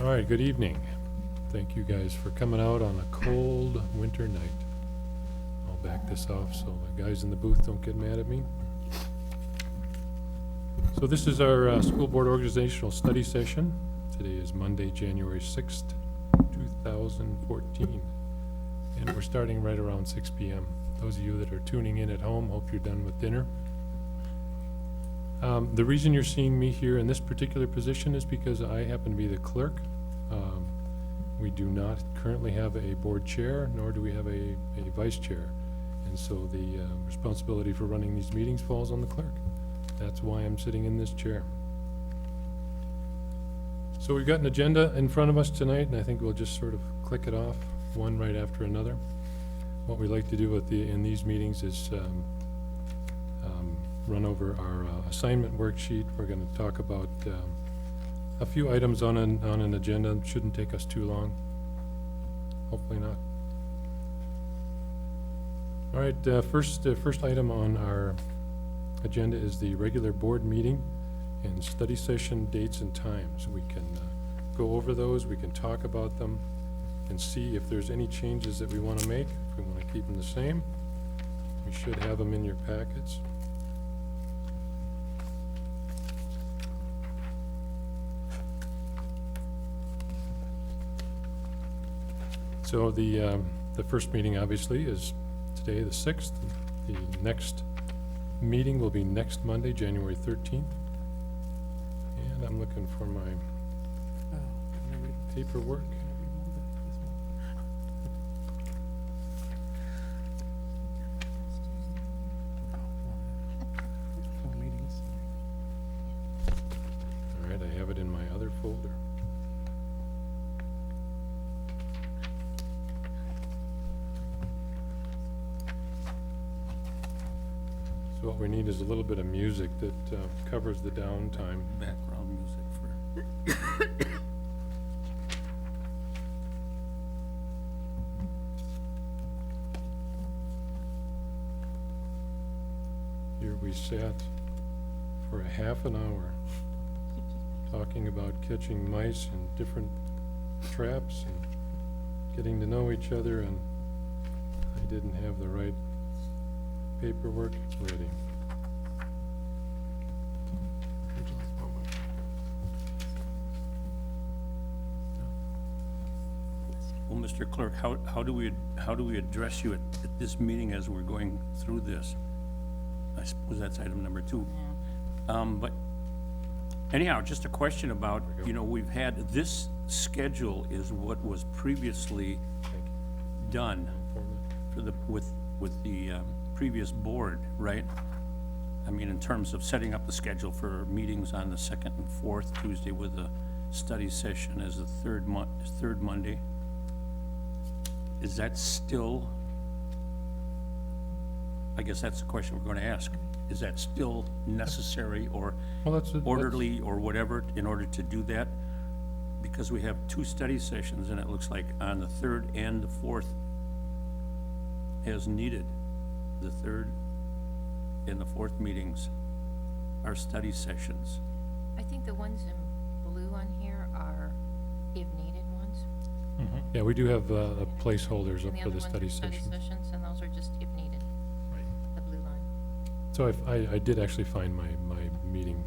All right, good evening. Thank you guys for coming out on a cold winter night. I'll back this off so the guys in the booth don't get mad at me. So this is our school board organizational study session. Today is Monday, January 6th, 2014. And we're starting right around 6 p.m. Those of you that are tuning in at home, hope you're done with dinner. The reason you're seeing me here in this particular position is because I happen to be the clerk. We do not currently have a board chair, nor do we have a vice chair. And so the responsibility for running these meetings falls on the clerk. That's why I'm sitting in this chair. So we've got an agenda in front of us tonight, and I think we'll just sort of click it off one right after another. What we like to do in these meetings is run over our assignment worksheet. We're going to talk about a few items on an agenda. It shouldn't take us too long. Hopefully not. All right, first item on our agenda is the regular board meeting and study session dates and times. We can go over those, we can talk about them, and see if there's any changes that we want to make. If we want to keep them the same, we should have them in your packets. So the first meeting obviously is today, the 6th. The next meeting will be next Monday, January 13th. And I'm looking for my paperwork. All right, I have it in my other folder. So what we need is a little bit of music that covers the downtime. Background music for. Here we sat for a half an hour talking about catching mice and different traps and getting to know each other, and I didn't have the right paperwork ready. Well, Mr. Clerk, how do we address you at this meeting as we're going through this? I suppose that's item number 2. But anyhow, just a question about, we've had, this schedule is what was previously done for with the previous board, right? I mean, in terms of setting up the schedule for meetings on the 2nd and 4th Tuesday with a study session as the third Monday. Is that still, I guess that's the question we're going to ask. Is that still necessary or orderly or whatever in order to do that? Because we have 2 study sessions and it looks like on the 3rd and the 4th as needed. The 3rd and the 4th meetings are study sessions. I think the ones in blue on here are if needed ones. Mm-hmm. Yeah, we do have placeholders up And the for other the ones study are study sessions. sessions, and those are just if needed, Right. the blue line. So I did actually find my meeting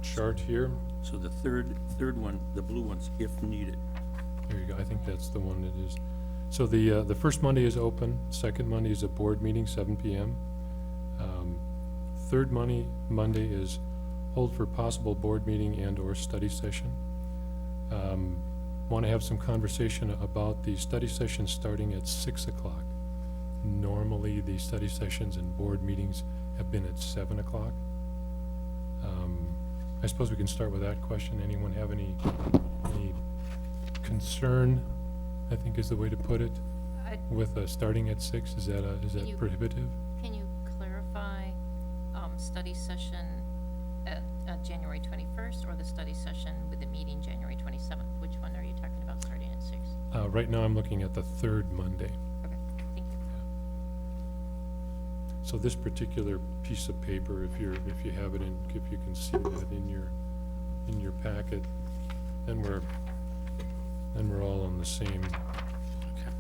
chart here. So the third one, the blue one's if needed. There you go. I think that's the one that is. So the first Monday is open. Second Monday is a board meeting, 7 p.m. Third Monday is hold for possible board meeting and or study session. Want to have some conversation about the study session starting at 6 o'clock. Normally, the study sessions and board meetings have been at 7 o'clock. I suppose we can start with that question. Anyone have any concern, I think is the way to put it, with starting at 6? Is that prohibitive? Can you clarify study session at January 21st or the study session with the meeting January 27th? Which one are you talking about starting at 6? Right now, I'm looking at the 3rd Monday. Okay, thank you. So this particular piece of paper, if you have it if you can see that in your packet, then we're all on the same Okay.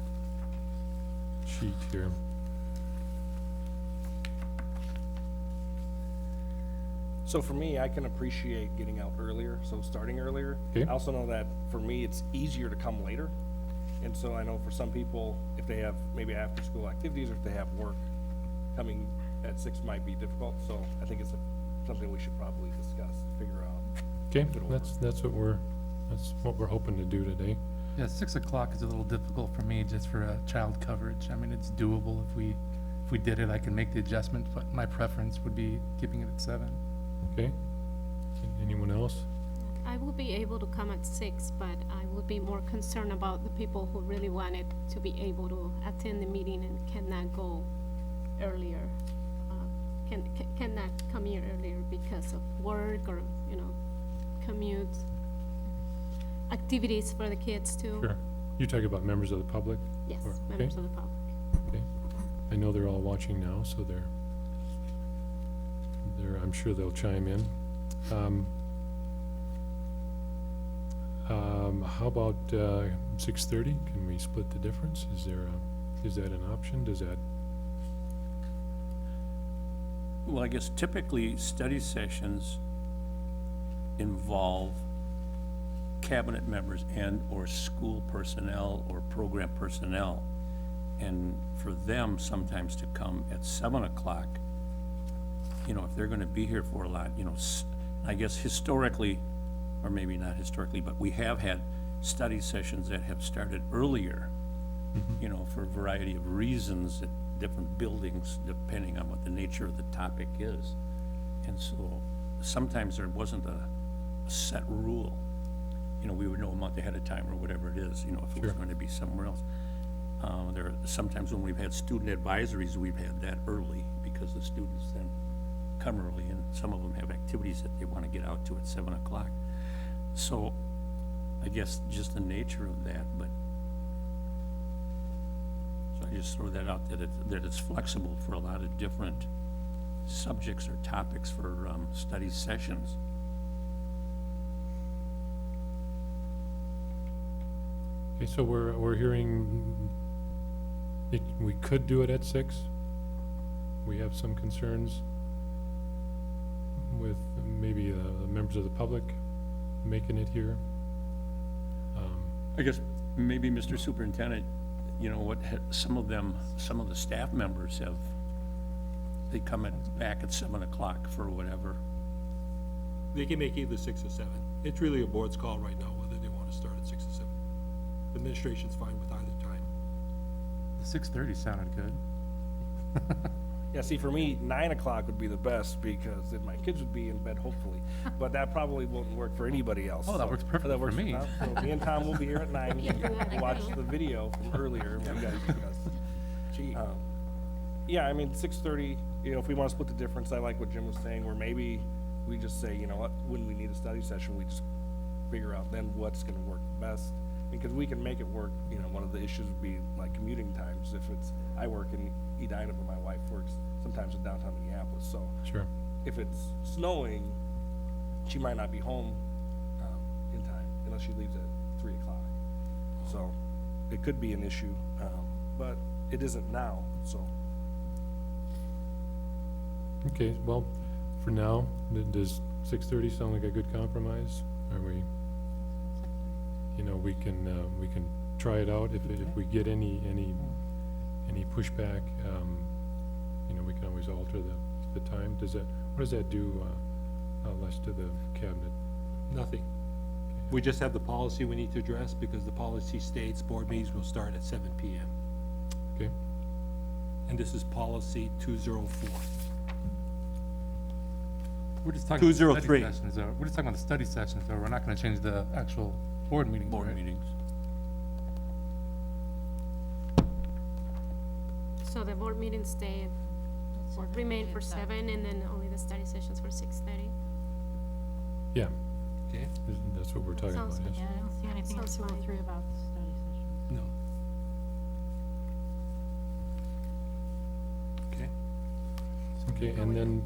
sheet here. So for me, I can appreciate getting out earlier, so starting earlier. Okay. I also know that for me, it's easier to come later. And so I know for some people, if they have maybe after-school activities or if they have work, coming at 6 might be difficult. So I think it's something we should probably discuss, figure out. Okay, If it'll that's what we're hoping to do today. Yeah, 6 o'clock is a little difficult for me just for child coverage. I mean, it's doable if we did it, I can make the adjustment, but my preference would be keeping it at 7. Okay? Anyone else? I will be able to come at 6, but I would be more concerned about the people who really wanted to be able to attend the meeting and cannot go earlier. Cannot come here earlier because of work or, commute, activities for the kids too. Sure. You're talking about members of the public? Yes, Or- members okay. of the public. Okay. I know they're all watching now, so I'm sure they'll chime in. How about 6:30? Can we split the difference? Is that an option? Does that, Well, I guess typically study sessions involve cabinet members and/or school personnel or program personnel. And for them sometimes to come at 7 o'clock, if they're gonna be here for a lot, I guess historically, or maybe not historically, but we have had study sessions that have started earlier, for a variety of reasons at different buildings, depending on what the nature of the topic is. And so sometimes there wasn't a set rule. We would know a month ahead of time or whatever it is, if it was Sure. going to be somewhere else. Sometimes when we've had student advisories, we've had that early because the students then come early and some of them have activities that they want to get out to at 7 o'clock. So I guess just the nature of that, but so I just throw that out, that it's flexible for a lot of different subjects or topics for study sessions. okay, so we're hearing we could do it at 6. We have some concerns with maybe the members of the public making it here. I guess maybe, Mr. Superintendent, some of the staff members they come back at 7 o'clock for whatever. They can make either 6 or 7. It's really a board's call right now whether they want to start at 6 or 7. The administration's fine with either time. The 6:30 sounded good. Yeah, see, for me, 9 o'clock would be the best because then my kids would be in bed, hopefully. But that probably won't work for anybody else. Oh, that works perfectly for me. Tom. So me and Tom will be here at 9. We'll watch the video from earlier. When you guys discuss. Yeah, I mean, 6:30, if we want to split the difference, I like what Jim was saying, where maybe we just say, when we need a study session, we just figure out then what's going to work best. Because we can make it work, one of the issues would be like commuting times. If I work in Edina, but my wife works sometimes in downtown Minneapolis, so Sure. if it's snowing, she might not be home in time unless she leaves at 3 o'clock. So it could be an issue, but it isn't now, so. Okay, well, for now, does 6:30 sound like a good compromise? Are we, we can try it out. If we get any pushback, we can always alter the time. What does that do, Les, to the cabinet? Nothing. We just have the policy we need to address because the policy states board meetings will start at 7 PM. Okay, And this is policy 204. We're just talking about the 203. study sessions, though. We're just talking about the study sessions, though. We're not gonna change the actual board meetings, Board right? meetings. So the board meetings stay, or remain for 7, and then only the study sessions for 6:30. yeah, Okay? that's what we're talking about, Sounds good. yes. Yeah, I don't see anything in Sounds fine. 203 about the study session. No. Okay. Okay, and then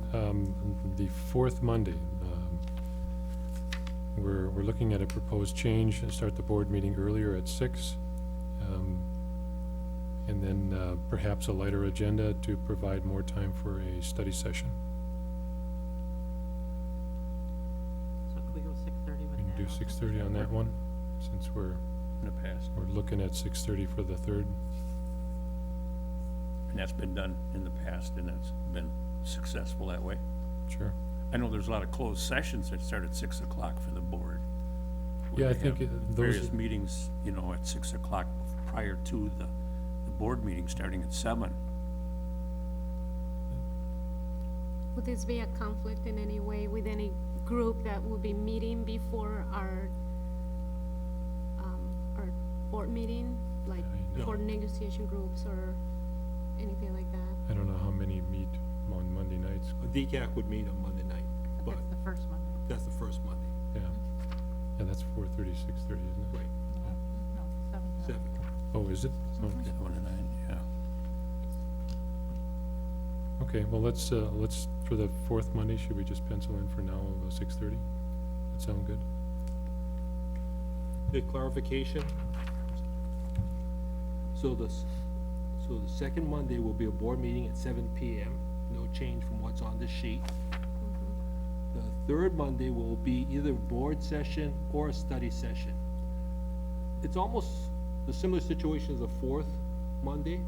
the fourth Monday, we're looking at a proposed change and start the board meeting earlier at 6. And then perhaps a lighter agenda to provide more time for a study session. So could we go 6:30 with We that? can do also? 6:30 on that one, since In the past, we're looking at 6:30 for the 3rd. and that's been done in the past, and it's been successful that way. Sure. I know there's a lot of closed sessions that start at 6 o'clock for the board. Yeah, where I they think have those- various meetings, you know, at 6 o'clock prior to the board meeting starting at 7. Would this be a conflict in any way with any group that will be meeting before our board meeting? Like No. for negotiation groups or anything like that? I don't know how many meet on Monday nights. A DCAC would meet on Monday night, but That's the first Monday. that's the first Monday. Yeah. Yeah, that's 4:30, 6:30, isn't it? Right. No, 7 to 9. 7. Oh, is it? Oh, 7 to 9, yeah. okay, well, let's, for the 4th Monday, should we just pencil in for now, 6:30? That sound good? The clarification. So the second Monday will be a board meeting at 7 PM, no change from what's on this sheet. The third Monday will be either board session or a study session. It's almost the similar situation as the fourth Monday.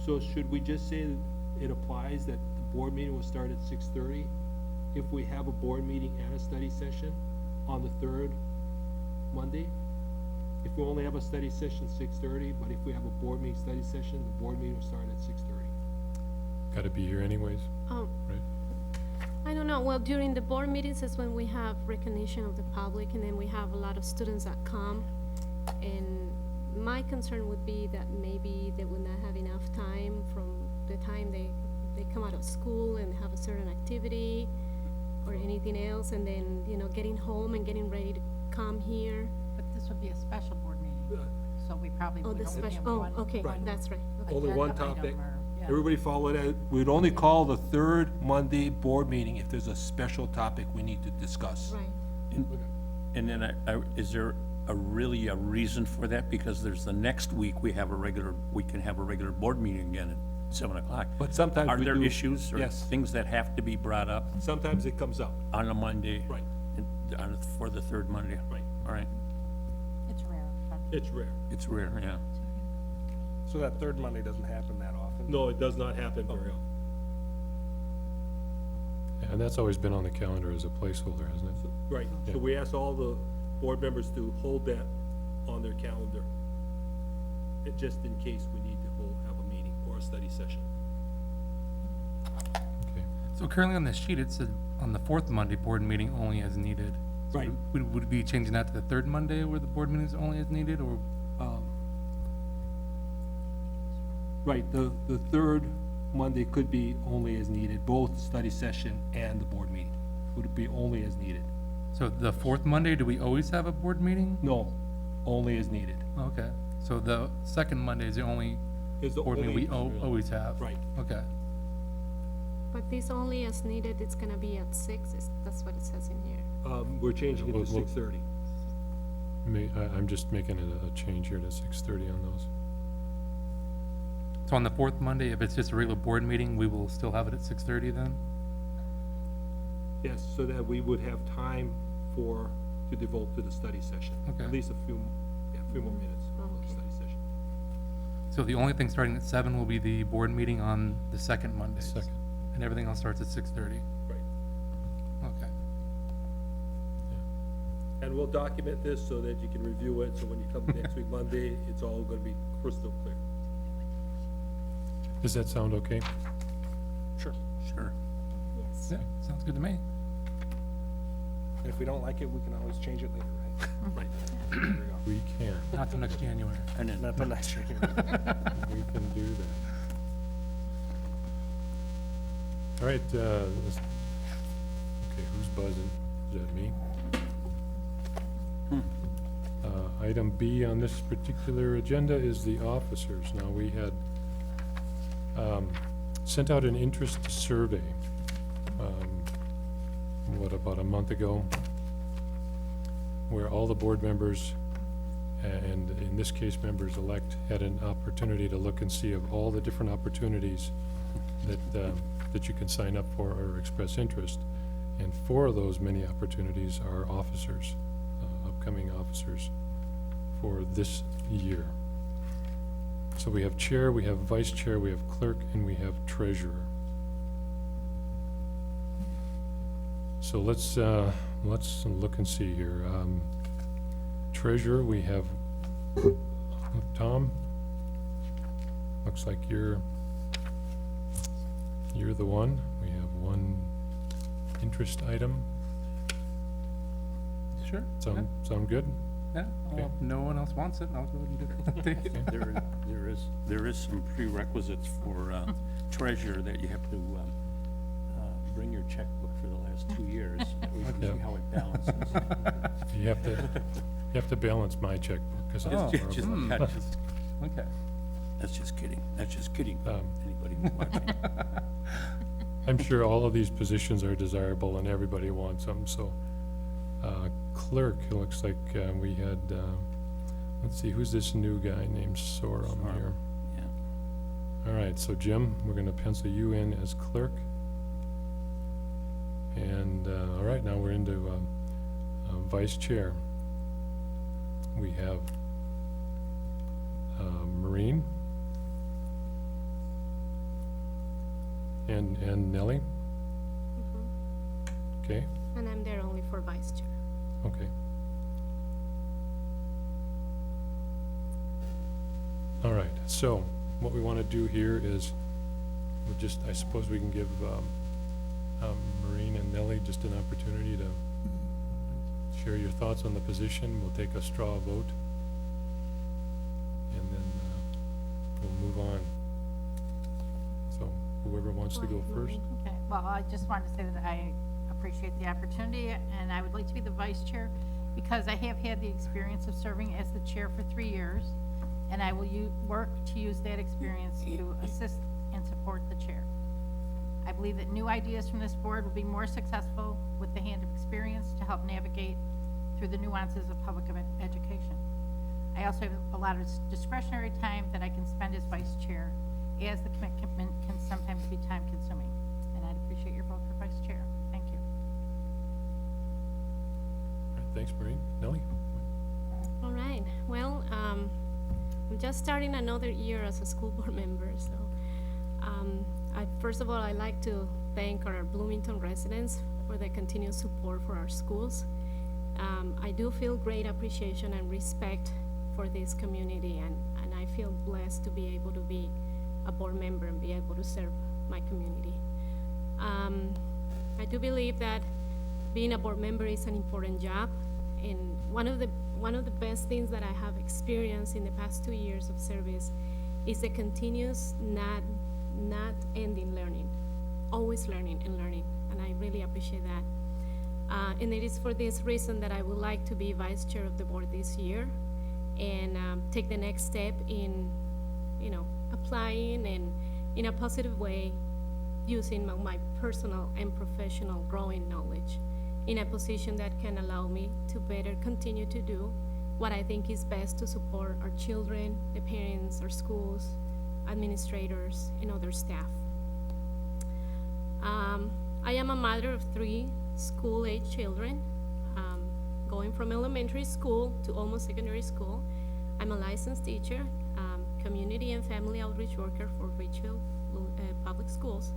So should we just say that it applies that the board meeting will start at 6:30? If we have a board meeting and a study session on the third Monday? If we only have a study session 6:30, but if we have a board meeting, study session, the board meeting will start at 6:30. Gotta be here anyways, Oh, right? I don't know, well, during the board meetings is when we have recognition of the public, and then we have a lot of students that come. And my concern would be that maybe they would not have enough time from the time they come out of school and have a certain activity or anything else, and then, getting home and getting ready to come here. But this would be a special board meeting, so we probably Oh, would the only special, have one. okay, Right. that's right. Okay. Only one agenda topic. item or- yeah. Everybody follow that. We'd only call the third Monday board meeting if there's a special topic we need to discuss. Right. And then is there really a reason for that? Because there's the next week, we can have a regular board meeting again at 7 o'clock. But sometimes Are we there do- issues or yes. things that have to be brought up Sometimes it comes up. on a Monday? Right. For the third Monday? Right. All right, It's rare, but It's rare. it's rare, yeah. So that third Monday doesn't happen that often? No, it does not happen very often. Yeah, and that's always been on the calendar as a placeholder, hasn't it? Right, so Yeah. we ask all the board members to hold that on their calendar, just in case we need to have a meeting or a study session. Okay. So currently on this sheet, it said on the 4th Monday, board meeting only as needed. So Right. Would we be changing that to the 3rd Monday where the board meeting is only as needed, or? Right, the third Monday could be only as needed, both study session and the board meeting would be only as needed. So the 4th Monday, do we always have a board meeting? No, only as needed. Okay, so the 2nd Monday is the only Is the board meeting we only- always have? Right. Okay, But this only as needed, it's gonna be at 6, that's what it says in here. We're changing it We'll- to we'll- 6:30. I'm just making it a change here to 6:30 on those. so on the 4th Monday, if it's just a regular board meeting, we will still have it at 6:30 then? Yes, so that we would have time to devote to the study session. Okay. At least a few more minutes for the Okay. study session. So the only thing starting at 7 will be the board meeting on the 2nd Monday? Second. And everything else starts at 6:30? Right. Okay. And we'll document this so that you can review it, so when you come next week, Monday, it's all gonna be crystal clear. Does that sound okay? Sure. Sure. Yes. Yeah, sounds good to me. And if we don't like it, we can always change it later, right? Right. There we go. We can, Not till next January. And then, Not till next year. we can do that. All right, okay, who's buzzing? Is that me? Item B on this particular agenda is the officers. Now, we had sent out an interest survey, about a month ago? where all the board members, and in this case, members-elect, had an opportunity to look and see of all the different opportunities that you can sign up for or express interest. And 4 of those many opportunities are officers, upcoming officers for this year. So we have chair, we have vice chair, we have clerk, and we have treasurer. So let's look and see here. Treasurer, we have Tom. Looks like you're the one. We have one interest item. Sure. Sound good? Yeah, Okay. well, if no one else wants it, I'll go ahead and do it. Thank you. There is some prerequisites for treasurer that you have to bring your checkbook for the last 2 years, so that we can Yeah. see how it balances. You have to balance my checkbook, because Oh. it's Just- horrible. that's just- Okay. That's just kidding, that's just kidding, anybody who's watching. I'm sure all of these positions are desirable and everybody wants them, so. Clerk, it looks like we had, let's see, who's this new guy named Sorum Sorum. here? Yeah. All right, so Jim, we're gonna pencil you in as clerk. And, all right, now we're into vice chair. We have Maureen and Nellie, okay? And I'm there only for vice chair. Okay. All right, so what we want to do here is, I suppose we can give Maureen and Nellie just an opportunity to share your thoughts on the position. We'll take a straw vote. And then we'll move on. So whoever wants to go first. Okay, well, I just wanted to say that I appreciate the opportunity, and I would like to be the vice chair because I have had the experience of serving as the chair for 3 years, and I will work to use that experience to assist and support the chair. I believe that new ideas from this board will be more successful with the hand of experience to help navigate through the nuances of public education. I also have a lot of discretionary time that I can spend as vice chair, as the commitment can sometimes be time consuming. And I'd appreciate your vote for vice chair. Thank you. All right, thanks, Maureen. Nellie? All right, well, I'm just starting another year as a school board member, so, first of all, I'd like to thank our Bloomington residents for the continued support for our schools. I do feel great appreciation and respect for this community, and I feel blessed to be able to be a board member and be able to serve my community. I do believe that being a board member is an important job, and one of the best things that I have experienced in the past 2 years of service is the continuous not ending learning, always learning and learning, and I really appreciate that. And it is for this reason that I would like to be vice chair of the board this year and take the next step in, applying and in a positive way, using my personal and professional growing knowledge in a position that can allow me to better continue to do what I think is best to support our children, the parents, our schools, administrators, and other staff. I am a mother of 3 school-age children, going from elementary school to almost secondary school. I'm a licensed teacher, community and family outreach worker for Richfield Public Schools.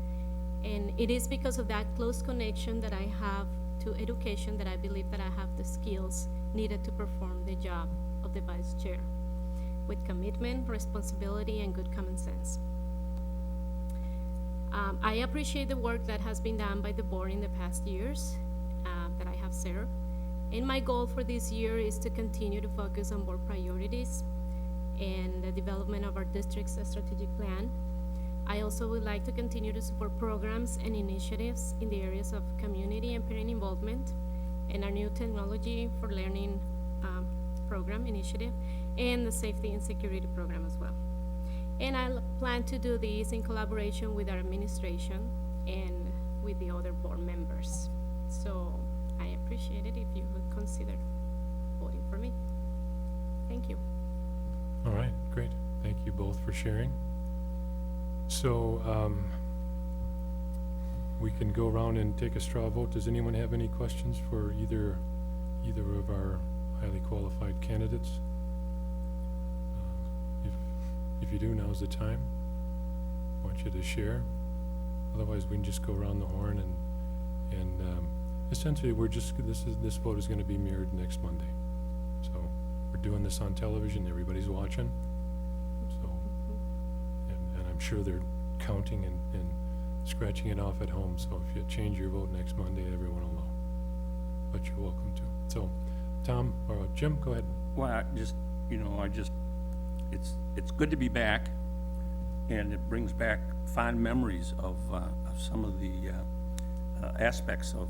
And it is because of that close connection that I have to education that I believe that I have the skills needed to perform the job of the vice chair with commitment, responsibility, and good common sense. I appreciate the work that has been done by the board in the past years that I have served. And my goal for this year is to continue to focus on board priorities and the development of our district's strategic plan. I also would like to continue to support programs and initiatives in the areas of community and parent involvement and our new technology for learning program initiative and the safety and security program as well. And I plan to do this in collaboration with our administration and with the other board members. So I appreciate it if you would consider Thank you. All right, great. Thank you both for sharing. So, we can go around and take a straw vote. Does anyone have any questions for either of our highly qualified candidates? If you do, now's the time. I want you to share. Otherwise, we can just go around the horn and essentially, this vote is gonna be mirrored next Monday. So, we're doing this on television, everybody's watching. So, and I'm sure they're counting and scratching it off at home, so if you change your vote next Monday, everyone will know. But you're welcome to. So, Tom, or Jim, go ahead. Well, it's good to be back, and it brings back fond memories of some of the aspects of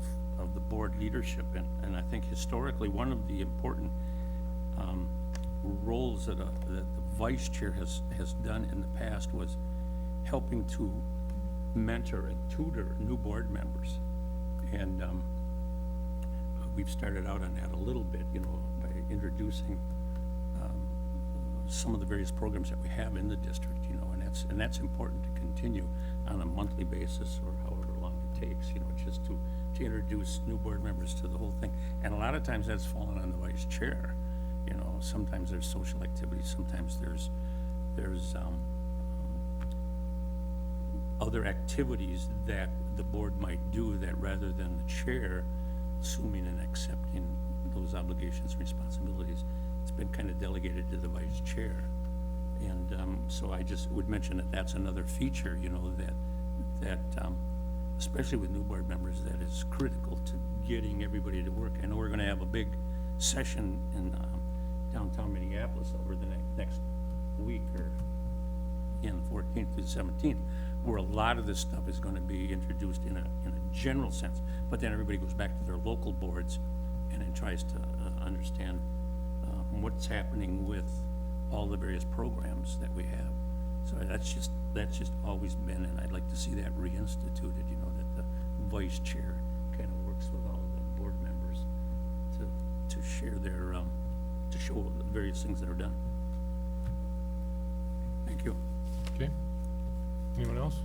the board leadership, and I think historically, one of the important roles that the vice chair has done in the past was helping to mentor and tutor new board members. And we've started out on that a little bit, by introducing some of the various programs that we have in the district, and that's important to continue on a monthly basis or however long it takes, just to introduce new board members to the whole thing. And a lot of times that's fallen on the vice chair. Sometimes there's social activities, sometimes there's other activities that the board might do that rather than the chair assuming and accepting those obligations and responsibilities, it's been kind of delegated to the vice chair. And so I just would mention that that's another feature, that especially with new board members, that is critical to getting everybody to work. I know we're gonna have a big session in downtown Minneapolis over the next week, or in the 14th through the 17th, where a lot of this stuff is going to be introduced in a general sense, but then everybody goes back to their local boards and then tries to understand what's happening with all the various programs that we have. So that's just always been, and I'd like to see that reinstituted, that the vice chair kind of works with all of the board members to share their, to show the various things that are done. Thank you. Okay. Anyone else?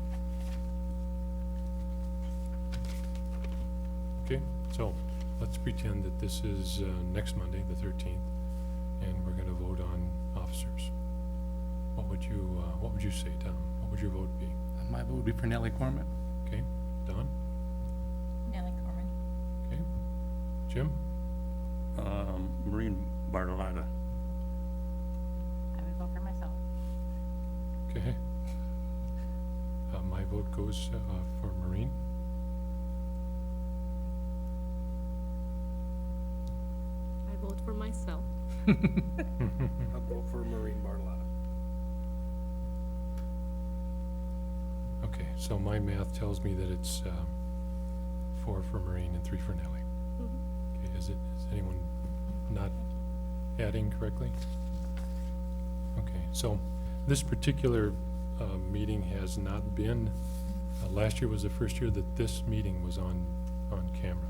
Okay, so let's pretend that this is next Monday, the 13th, and we're gonna vote on officers. What would you say, Tom? What would your vote be? My vote would be for Nellie Corman. Okay, Don? Nellie Corman. Okay. Jim? Maureen Bartolotta. I would vote for myself. Okay. My vote goes for Maureen. I vote for myself. I'll vote for Maureen Bartolotta. Okay, so my math tells me that it's 4 for Maureen and 3 for Nellie. Okay, is anyone not adding correctly? Okay, so this particular meeting has not been, last year was the first year that this meeting was on camera.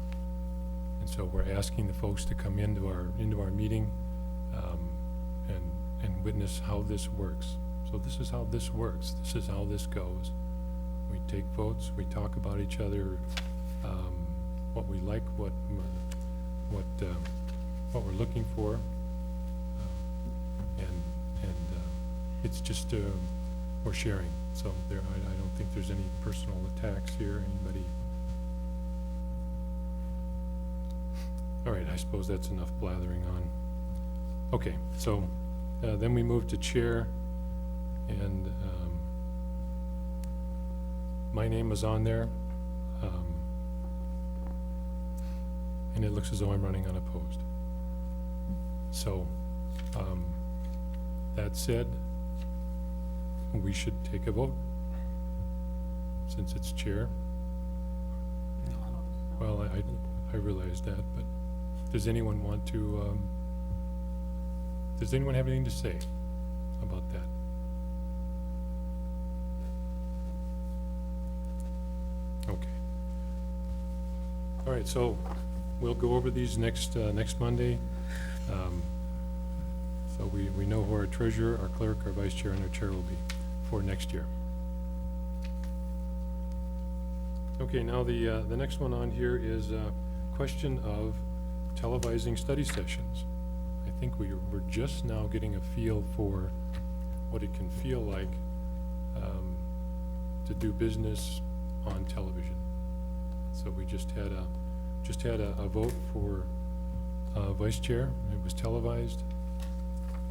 And so we're asking the folks to come into our meeting and witness how this works. So this is how this works. This is how this goes. We take votes, we talk about each other, what we like, what we're looking for, and it's just we're sharing. So I don't think there's any personal attacks here. Anybody? All right, I suppose that's enough blathering on. Okay, so then we move to chair, and my name is on there, and it looks as though I'm running unopposed. So, that said, we should take a vote, since it's chair. Well, I realize that, but does anyone want to, does anyone have anything to say about that? Okay. All right, so we'll go over these next Monday. So we know who our treasurer, our clerk, our vice chair, and our chair will be for next year. Okay, now the next one on here is a question of televising study sessions. I think we're just now getting a feel for what it can feel like to do business on television. So we just had a vote for vice chair. It was televised.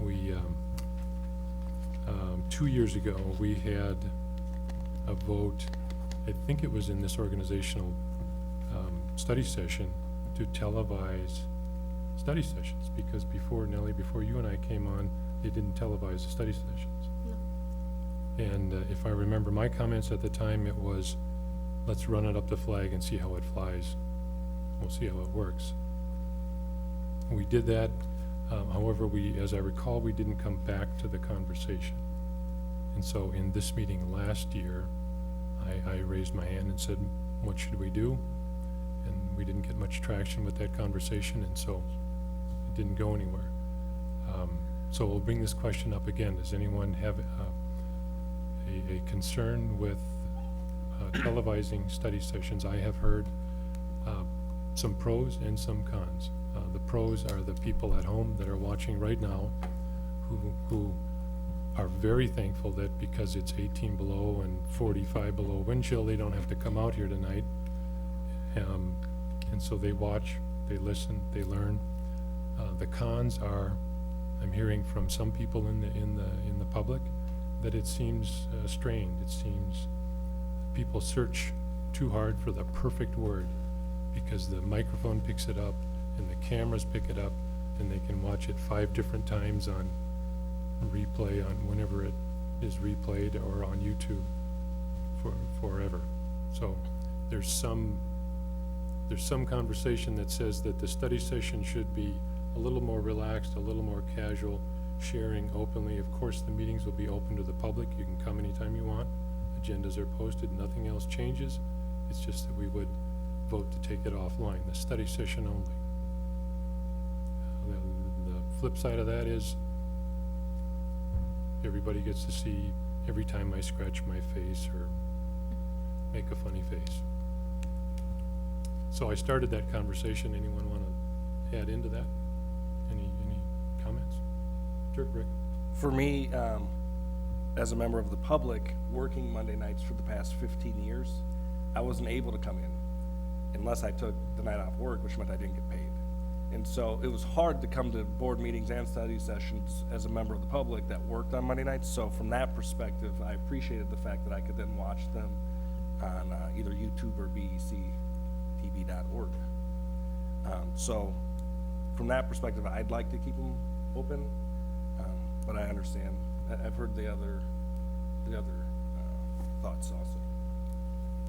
We 2 years ago we had a vote. I think it was in this organizational study session to televise study sessions, because before, Nellie, before you and I came on, they didn't televise the study sessions. No. And if I remember my comments at the time, it was, let's run it up the flag and see how it flies. We'll see how it works. We did that. However, as I recall, we didn't come back to the conversation. And so in this meeting last year, I raised my hand and said, what should we do? And we didn't get much traction with that conversation, and so it didn't go anywhere. So we'll bring this question up again. Does anyone have a concern with televising study sessions? I have heard some pros and some cons. The pros are the people at home that are watching right now who are very thankful that because it's 18 below and 45 below wind chill, they don't have to come out here tonight. And so they watch, they listen, they learn. The cons are, I'm hearing from some people in the public that it seems strained. It seems people search too hard for the perfect word, because the microphone picks it up and the cameras pick it up, and they can watch it 5 different times on replay, on whenever it is replayed, or on YouTube forever. So there's some conversation that says that the study session should be a little more relaxed, a little more casual, sharing openly. Of course, the meetings will be open to the public. You can come anytime you want. Agendas are posted, nothing else changes. It's just that we would vote to take it offline, the study session only. The flip side of that is everybody gets to see every time I scratch my face or make a funny face. So I started that conversation. Anyone want to add into that? Any comments? Sure, Rick. For me, as a member of the public, working Monday nights for the past 15 years, I wasn't able to come in unless I took the night off work, which meant I didn't get paid. And so it was hard to come to board meetings and study sessions as a member of the public that worked on Monday nights. So from that perspective, I appreciated the fact that I could then watch them on either YouTube or bectv.org. So from that perspective, I'd like to keep them open, but I understand. I've heard the other thoughts also.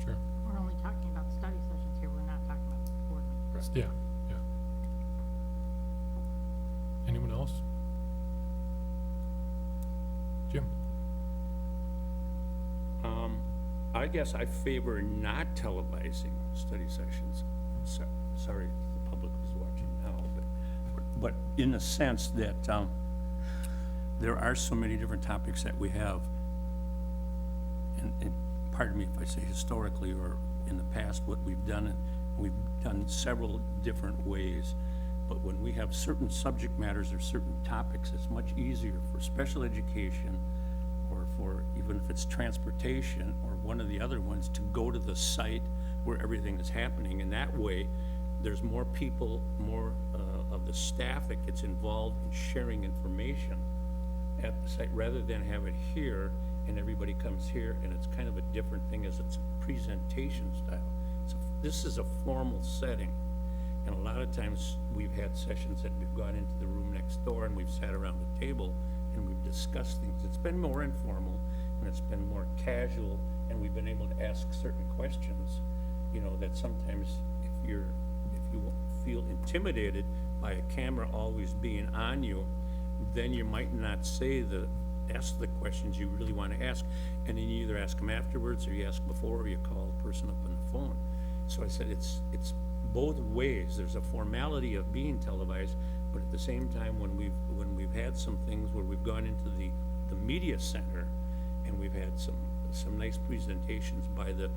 Sure. We're only talking about study sessions here, we're not talking about board meetings. Yeah. Anyone else? Jim? I guess I favor not televising study sessions. Sorry, the public was watching now, but in the sense that there are so many different topics that we have, and pardon me if I say historically or in the past, what we've done several different ways. But when we have certain subject matters or certain topics, it's much easier for special education, or for even if it's transportation or one of the other ones, to go to the site where everything is happening. And that way, there's more people, more of the staff that gets involved in sharing information at the site, rather than have it here and everybody comes here and it's kind of a different thing as it's a presentation style. This is a formal setting. And a lot of times, we've had sessions that we've gone into the room next door and we've sat around the table and we've discussed things. It's been more informal and it's been more casual, and we've been able to ask certain questions, that sometimes if you feel intimidated by a camera always being on you, then you might not ask the questions you really want to ask, and then you either ask them afterwards or you ask before, or you call the person up on the phone. So I said it's both ways. There's a formality of being televised, but at the same time, when we've had some things where we've gone into the media center, and we've had some nice presentations by the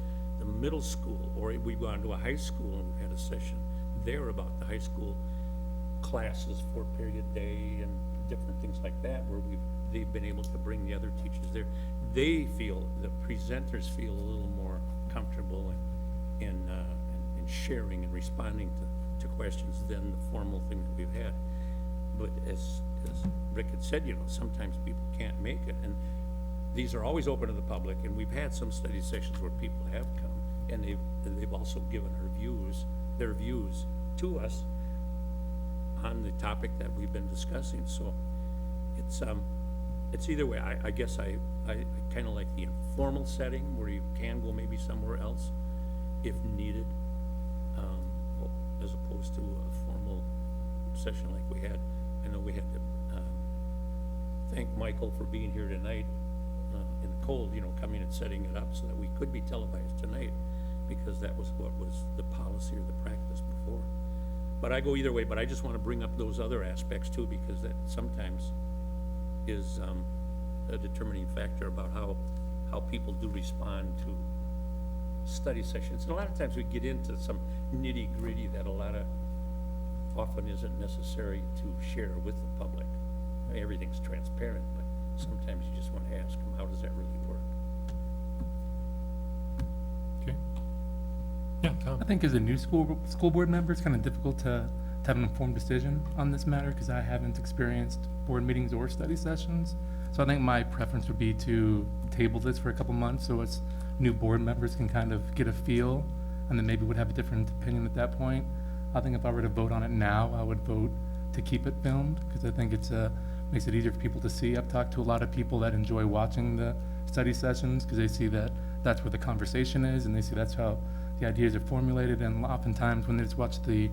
middle school, or we've gone to a high school and we've had a session there about the high school classes, 4-period day, and different things like that, where they've been able to bring the other teachers there. They feel, the presenters feel a little more comfortable in sharing and responding to questions than the formal thing that we've had. But as Rick had said, you know, sometimes people can't make it, and these are always open to the public, and we've had some study sessions where people have come, and they've also given their views to us on the topic that we've been discussing. So it's either way. I guess I kind of like the informal setting where you can go maybe somewhere else if needed, as opposed to a formal session like we had. I know we had to thank Michael for being here tonight in the cold, you know, coming and setting it up so that we could be televised tonight, because that was what was the policy or the practice before. But I go either way, but I just want to bring up those other aspects too, because that sometimes is a determining factor about how people do respond to study sessions. And a lot of times we get into some nitty-gritty that often isn't necessary to share with the public. I mean, everything's transparent, but sometimes you just want to ask them, how does that really work? Okay. Yeah, Tom? I think as a new school board member, it's kind of difficult to have an informed decision on this matter, because I haven't experienced board meetings or study sessions. So I think my preference would be to table this for a couple months, so us new board members can kind of get a feel, and then maybe would have a different opinion at that point. I think if I were to vote on it now, I would vote to keep it filmed, because I think it's makes it easier for people to see. I've talked to a lot of people that enjoy watching the study sessions, because they see that that's where the conversation is, and they see that's how the ideas are formulated. And oftentimes when they just watch the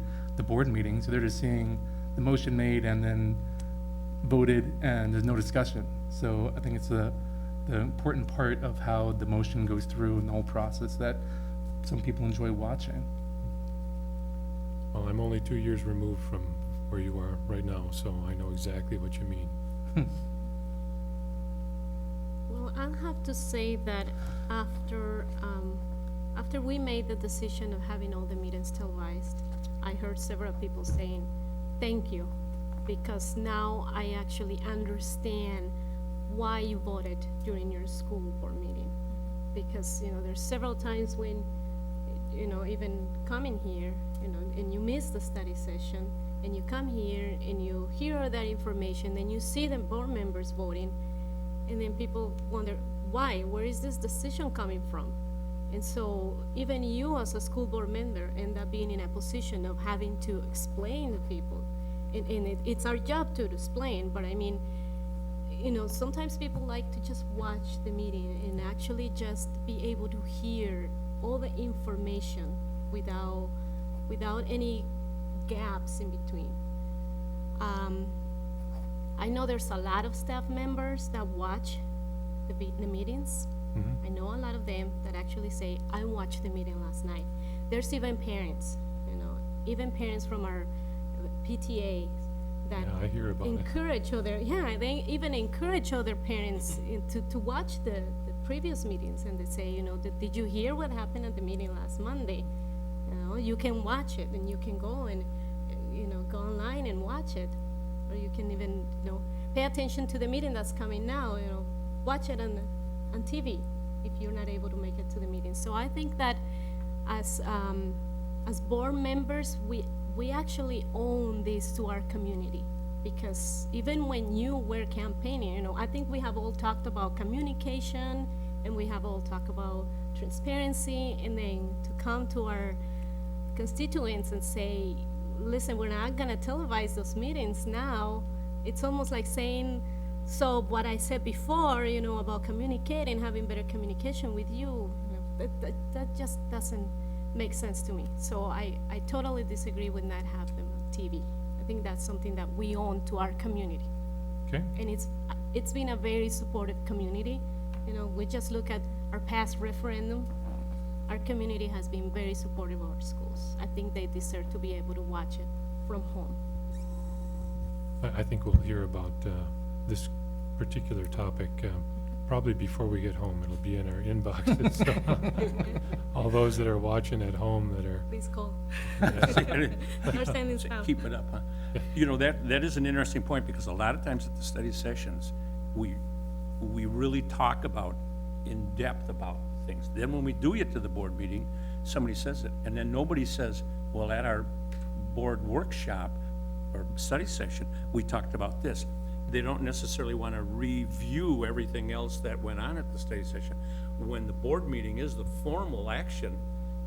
board meetings, they're just seeing the motion made and then voted, and there's no discussion. So I think it's the important part of how the motion goes through and the whole process that some people enjoy watching. Well, I'm only 2 years removed from where you are right now, so I know exactly what you mean. Well, I'll have to say that after we made the decision of having all the meetings televised, I heard several people saying, thank you, because now I actually understand why you voted during your school board meeting. Because, you know, there's several times when, you know, even coming here, you know, and you miss the study session, and you come here and you hear that information, then you see the board members voting, and then people wonder, why? Where is this decision coming from? And so even you as a school board member end up being in a position of having to explain to people. And it's our job to explain, but I mean, you know, sometimes people like to just watch the meeting and actually just be able to hear all the information without any gaps in between. I know there's a lot of staff members that watch the meetings. Mhm. I know a lot of them that actually say, I watched the meeting last night. There's even parents, you know, even parents from our PTA that Yeah, I hear about it. they even encourage other parents to watch the previous meetings, and they say, you know, did you hear what happened at the meeting last Monday? You know, you can watch it, and you can go and, you know, go online and watch it. Or you can even, you know, pay attention to the meeting that's coming now, you know, watch it on TV if you're not able to make it to the meeting. So I think that as board members, we actually own this to our community, because even when you were campaigning, you know, I think we have all talked about communication, and we have all talked about transparency, and then to come to our constituents and say, listen, we're not gonna televise those meetings now. It's almost like saying, so what I said before, you know, about communicating, having better communication with you, that just doesn't make sense to me. So I totally disagree with not having them on TV. I think that's something that we own to our community. Okay, And it's been a very supportive community. You know, we just look at our past referendum. Our community has been very supportive of our schools. I think they deserve to be able to watch it from home. I think we'll hear about this particular topic probably before we get home. It'll be in our inboxes. So all those that are watching at home that are, Please call. Keep Understanding stuff. it up, huh? You know, that is an interesting point, because a lot of times at the study sessions, we really talk about, in depth about things. Then when we do get to the board meeting, somebody says it, and then nobody says, well, at our board workshop or study session, we talked about this. They don't necessarily want to review everything else that went on at the study session. When the board meeting is the formal action,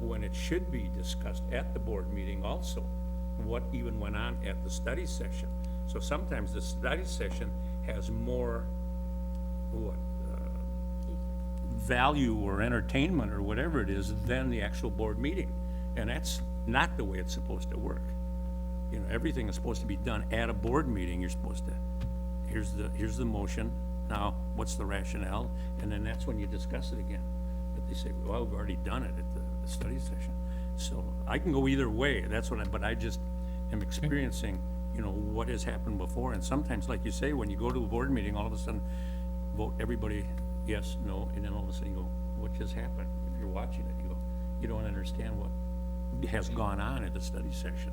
when it should be discussed at the board meeting also, what even went on at the study session. So sometimes the study session has more, value or entertainment or whatever it is than the actual board meeting. And that's not the way it's supposed to work. You know, everything is supposed to be done at a board meeting. You're supposed to, here's the motion, now what's the rationale? And then that's when you discuss it again. But they say, well, we've already done it at the study session. So I can go either way, that's what but I just am experiencing, you know, what has happened before. And sometimes, like you say, when you go to a board meeting, all of a sudden, vote everybody yes, no, and then all of a sudden you go, what just happened? If you're watching it, you go, you don't understand what has gone on at the study session.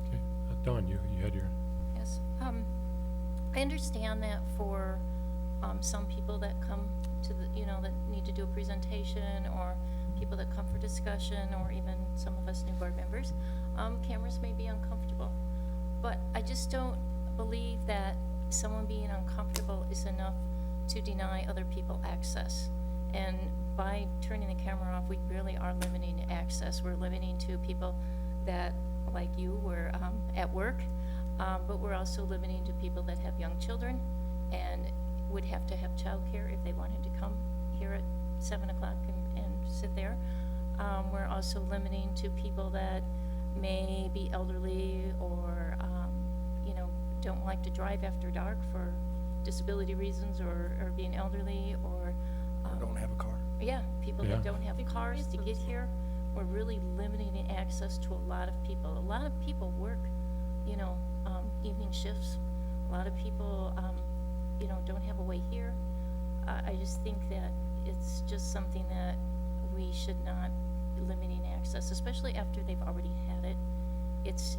okay. Dawn, you had your, Yes, I understand that for, some people that come to the, you know, that need to do a presentation, or people that come for discussion, or even some of us new board members, cameras may be uncomfortable. But I just don't believe that someone being uncomfortable is enough to deny other people access. And by turning the camera off, we really are limiting access. We're limiting to people that, like you, were at work, but we're also limiting to people that have young children and would have to have childcare if they wanted to come here at 7 o'clock and sit there. We're also limiting to people that may be elderly or, you know, don't like to drive after dark for disability reasons, or being elderly, or Don't have a car. yeah, people Yeah. that don't have cars to get here. We're really limiting the access to a lot of people. A lot of people work, you know, evening shifts. A lot of people, you know, don't have a way here. I just think that it's just something that we should not be limiting access, especially after they've already had it. It's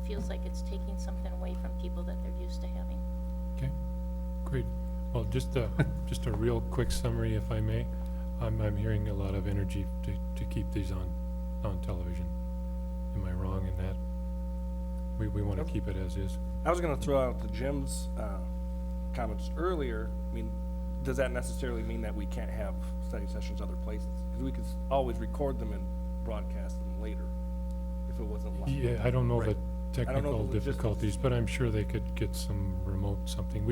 feels like it's taking something away from people that they're used to having. okay, great. Well, just a real quick summary, if I may. I'm hearing a lot of energy to keep these on television. Am I wrong in that? We want to keep it as is. I was gonna throw out the Jim's, comments earlier. I mean, does that necessarily mean that we can't have study sessions other places? Because we could always record them and broadcast them later, if it wasn't live. Yeah, I don't know the Right. I don't know technical the logistics. difficulties, but I'm sure they could get some remote something.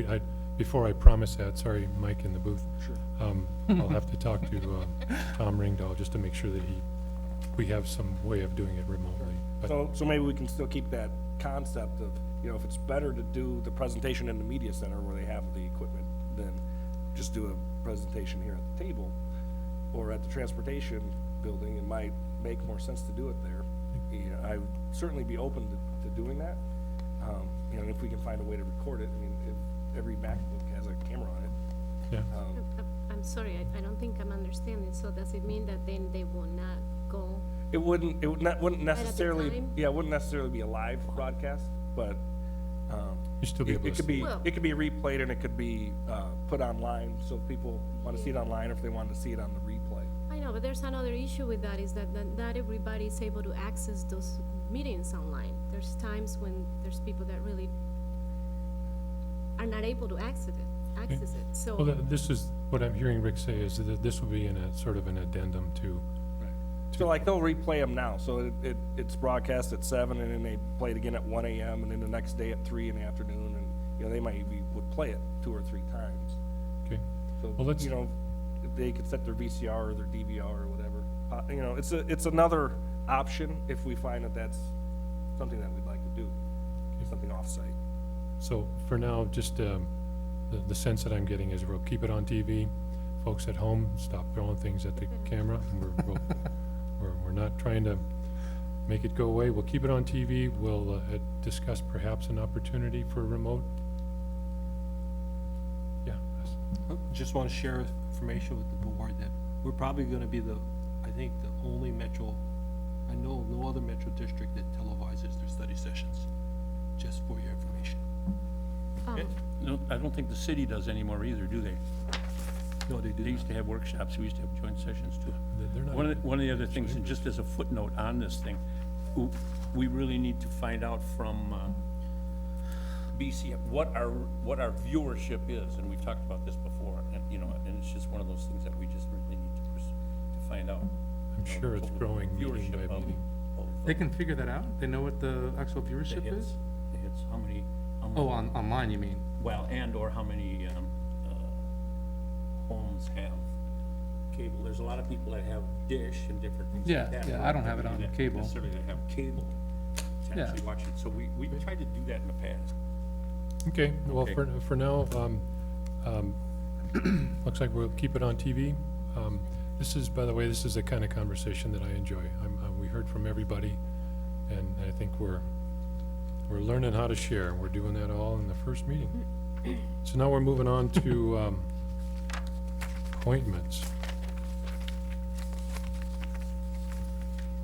Before I promise that, sorry, Mike in the booth. Sure. I'll have to talk to Tom Ringdahl just to make sure that we have some way of doing it remotely. But So maybe we can still keep that concept of, you know, if it's better to do the presentation in the media center where they have the equipment, then just do a presentation here at the table or at the transportation building. It might make more sense to do it there. Yeah, I would certainly be open to doing that. You know, if we can find a way to record it. I mean, if every MacBook has a camera on it. Yeah, I'm sorry, I don't think I'm understanding. So does it mean that then they will not go? It wouldn't necessarily, time? yeah, it wouldn't necessarily be a live broadcast, but, you still be able it to. could be, Well- it could be replayed and it could be, put online, so if people wanna see it online, or if they wanted to see it on the replay. I know, but there's another issue with that, is that not everybody is able to access those meetings online. There's times when there's people that really are not able to access it, so. Well, this is, what I'm hearing Rick say is that this will be in a sort of an addendum to, So like, they'll replay them now, so it's broadcast at 7, and then they play it again at 1 AM, and then the next day at 3 in the afternoon, and, you know, they would play it 2 or 3 times. okay? So, Well, let's- you know, they could set their VCR or their DVR or whatever. You know, it's another option if we find that that's something that we'd like to do, something off-site. So for now, just the sense that I'm getting is we'll keep it on TV. Folks at home, stop throwing things at the camera. We're not trying to make it go away. We'll keep it on TV. We'll discuss perhaps an opportunity for remote. Yeah. Just want to share information with the board that we're probably going to be I think, the only metro, I know of no other metro district that televises their study sessions, just for your information. No, I don't think the city does anymore either, do they? No, they do They not. used to have workshops, we used to have joint sessions too. They're not. One of the other things, and just as a footnote on this thing, we really need to find out from BC what our viewership is, and we've talked about this before, and, you know, and it's just one of those things that we just really need to find out. I'm You know, sure it's total growing meeting viewership by of- meeting. of, They can figure that out? They know what the actual the viewership hits, is? the hits, how many, Oh, online, you mean? well, and/or how many homes have cable. There's a lot of people that have dish and different things Yeah, like that. yeah, I don't have it on That cable. necessarily that have cable to Yeah. actually watch it. So we've tried to do that in the past. Okay, well, Okay. for now, looks like we'll keep it on TV. This is, by the way, this is the kind of conversation that I enjoy. We heard from everybody, and I think we're learning how to share. We're doing that all in the first meeting. So now we're moving on to appointments.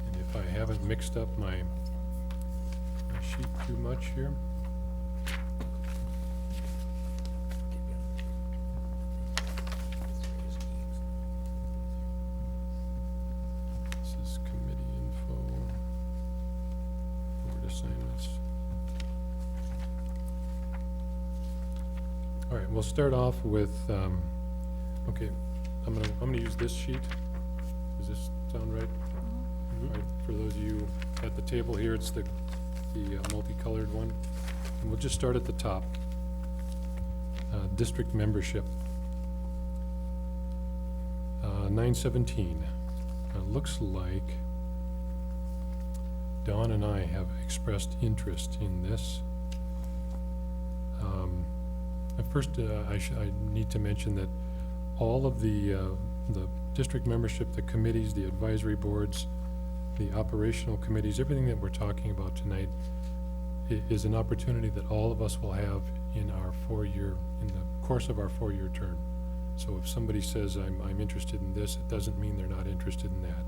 And if I haven't mixed up my sheet too much here. This is committee info, board assignments. All right, we'll start off with, okay, I'm gonna use this sheet. Does this sound right? All right, for those of you at the table here, it's the multicolored one. And we'll just start at the top. District membership. 917. Looks like Dawn and I have expressed interest in this. At first, I need to mention that all of the district membership, the committees, the advisory boards, the operational committees, everything that we're talking about tonight is an opportunity that all of us will have in the course of our 4-year term. So if somebody says, I'm interested in this, it doesn't mean they're not interested in that.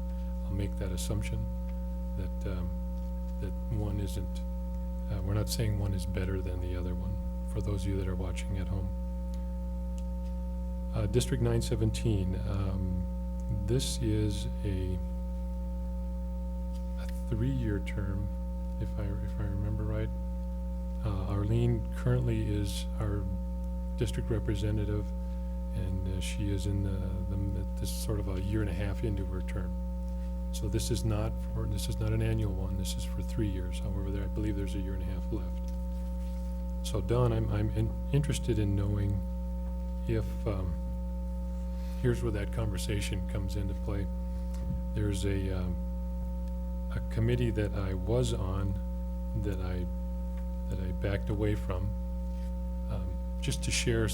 I'll make that assumption that one isn't, we're not saying one is better than the other one, for those of you that are watching at home. District 917, this is a 3-year term, if I remember right. Arlene currently is our district representative, and she is in this sort of a 1.5 years into her term. So this is not an annual one. This is for 3 years. However, I believe there's a 1.5 years left. So Don, I'm interested in knowing if here's where that conversation comes into play. There's a committee that I was on that I backed away from, just to share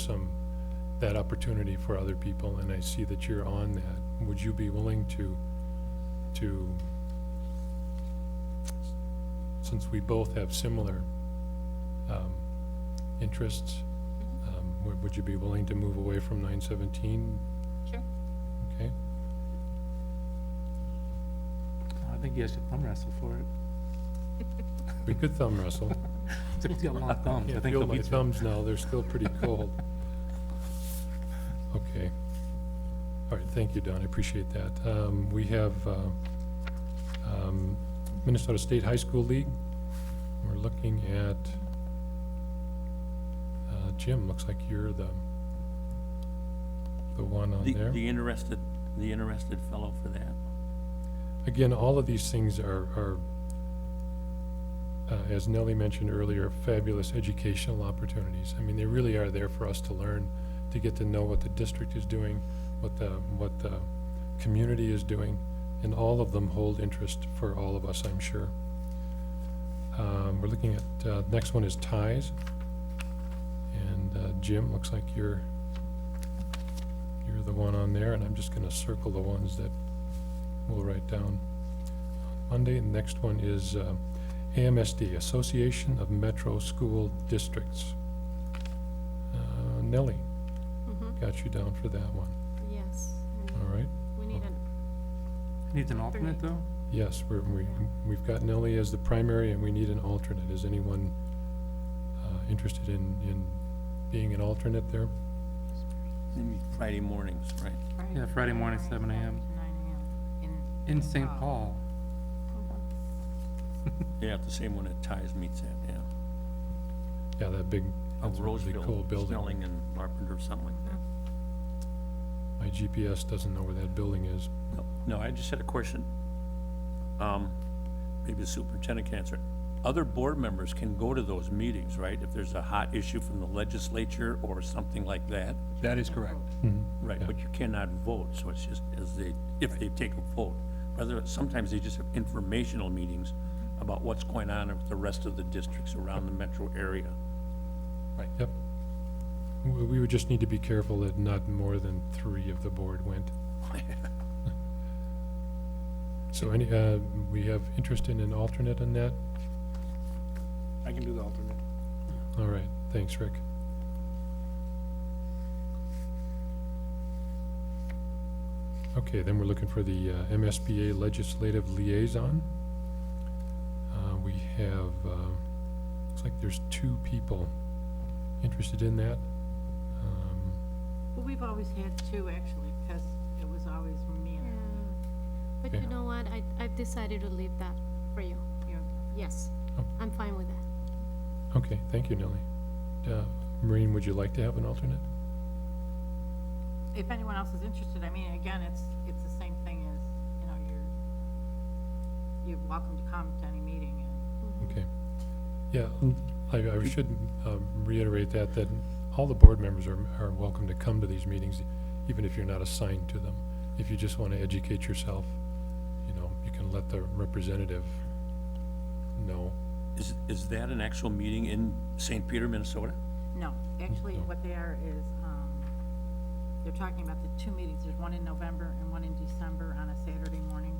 that opportunity for other people, and I see that you're on that. Would you be willing to, since we both have similar interests, would you be willing to move away from 917? Sure. Okay. I think you guys should thumb wrestle for it. We could thumb wrestle. Except he's got long thumbs. I Can't think feel he'll my beat you. thumbs now, they're still pretty cold. Okay. All right, thank you, Don, I appreciate that. We have Minnesota State High School League. We're looking at, Jim, looks like you're the one on there. The interested fellow for that. Again, all of these things are as Nellie mentioned earlier, fabulous educational opportunities. I mean, they really are there for us to learn, to get to know what the district is doing, what the community is doing, and all of them hold interest for all of us, I'm sure. We're looking at, next one is ties. And Jim, looks like you're the one on there, and I'm just gonna circle the ones that we'll write down. Monday. The next one is AMSD, Association of Metro School Districts. Nellie, got you down for that one. Yes. and All right. We need an, Needs an alternate, though? Yes, we've got Nellie as the primary, and we need an alternate. Is anyone interested in being an alternate there? Maybe Friday mornings, right? Yeah, Friday morning, 7 a.m. To 9 a.m. In St. Paul. Yeah, the same one that Ties meets at, yeah. Yeah, that big, Of that's a really cool Roseville, building. Snelling and Larpenteur, something like that. My GPS doesn't know where that building is. No, I just had a question. Maybe the superintendent can answer it. Other board members can go to those meetings, right? If there's a hot issue from the legislature or something like that? That is correct. Right, Yeah. but you cannot vote, so it's just if they take a vote. Rather, sometimes they just have informational meetings about what's going on with the rest of the districts around the metro area. Yep. We would just need to be careful that not more than 3 of the board went. So we have interest in an alternate on that? I can do the alternate. All right, thanks, Rick. Okay, then we're looking for the MSBA Legislative Liaison. We have, looks like there's 2 people interested in that. Well, we've always had two, actually, because it was always me and but Okay. you know what? I've decided to leave that for you. you. Yes, Oh. I'm fine with that. Okay, thank you, Nellie. Maureen, would you like to have an alternate? If anyone else is interested, I mean, again, it's the same thing as, you're welcome to come to any meeting and. Okay. Yeah, I should reiterate that all the board members are welcome to come to these meetings, even if you're not assigned to them. If you just want to educate yourself, you can let the representative know. Is that an actual meeting in St. Peter, Minnesota? No, actually, what they are is, they're talking about the 2 meetings. There's one in November and one in December on a Saturday morning,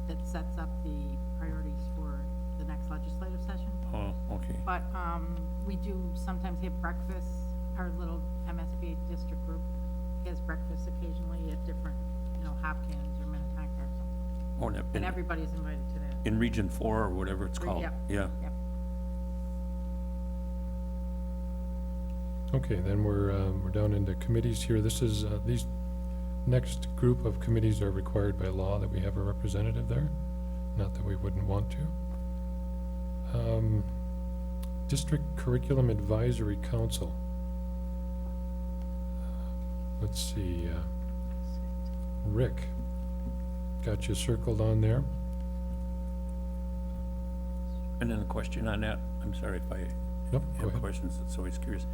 that sets up the priorities for the next legislative session. Oh, okay. But, we do sometimes have breakfast. Our little MSBA district group has breakfast occasionally at different, Hopkins or Minnetonka or something. Oh, And in, everybody's invited to that. in Region 4 or whatever it's called? Yep. Yeah. Yep. Okay, then we're down into committees here. This is, these next group of committees are required by law that we have a representative there. Not that we wouldn't want to. District Curriculum Advisory Council. Let's see, Rick, got you circled on there? And then a question on that, I'm sorry if I Nope, go have ahead. questions, it's always curious.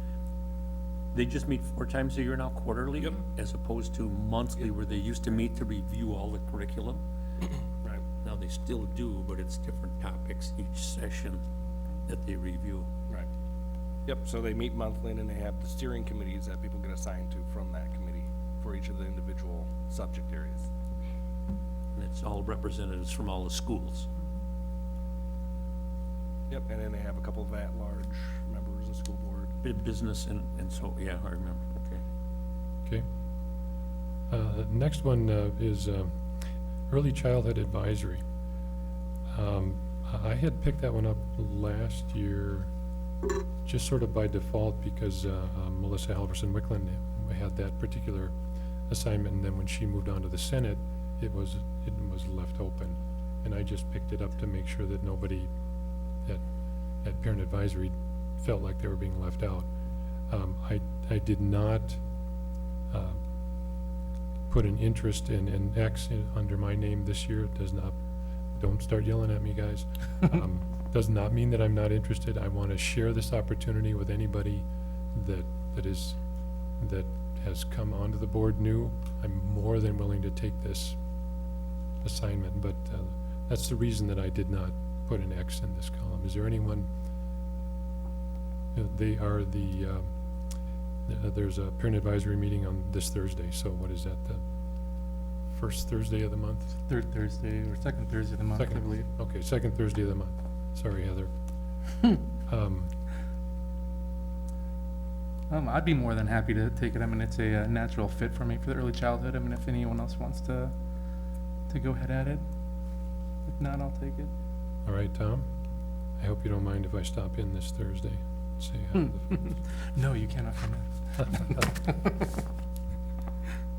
They just meet 4 times a year now, quarterly? Yep. As opposed to monthly, where they used to meet to review all the curriculum? Right. Now, they still do, but it's different topics each session that they review. Right. Yep, so they meet monthly, and then they have the steering committees that people get assigned to from that committee for each of the individual subject areas. And it's all representatives from all the schools. Yep, and then they have a couple of at-large members of school board. Business and so, yeah, I remember, okay. Okay. The next one is Early Childhood Advisory. I had picked that one up last year, just sort of by default, because Melissa Halverson Wickland had that particular assignment, and then when she moved on to the Senate, it was left open. And I just picked it up to make sure that nobody at Parent Advisory felt like they were being left out. I did not put an interest in an X under my name this year. It does not, don't start yelling at me, guys. Does not mean that I'm not interested. I want to share this opportunity with anybody that has come onto the board new. I'm more than willing to take this assignment, but that's the reason that I did not put an X in this column. Is there anyone? They are there's a parent advisory meeting on this Thursday, so what is that, the first Thursday of the month? Third Thursday or second Thursday of the month, I Second. believe. Okay, second Thursday of the month. Sorry, Heather. I'd be more than happy to take it. I mean, it's a natural fit for me for the early childhood. I mean, if anyone else wants to go ahead at it. If not, I'll take it. All right, Tom? I hope you don't mind if I stop in this Thursday. Say hi to the folks. No, you cannot come in.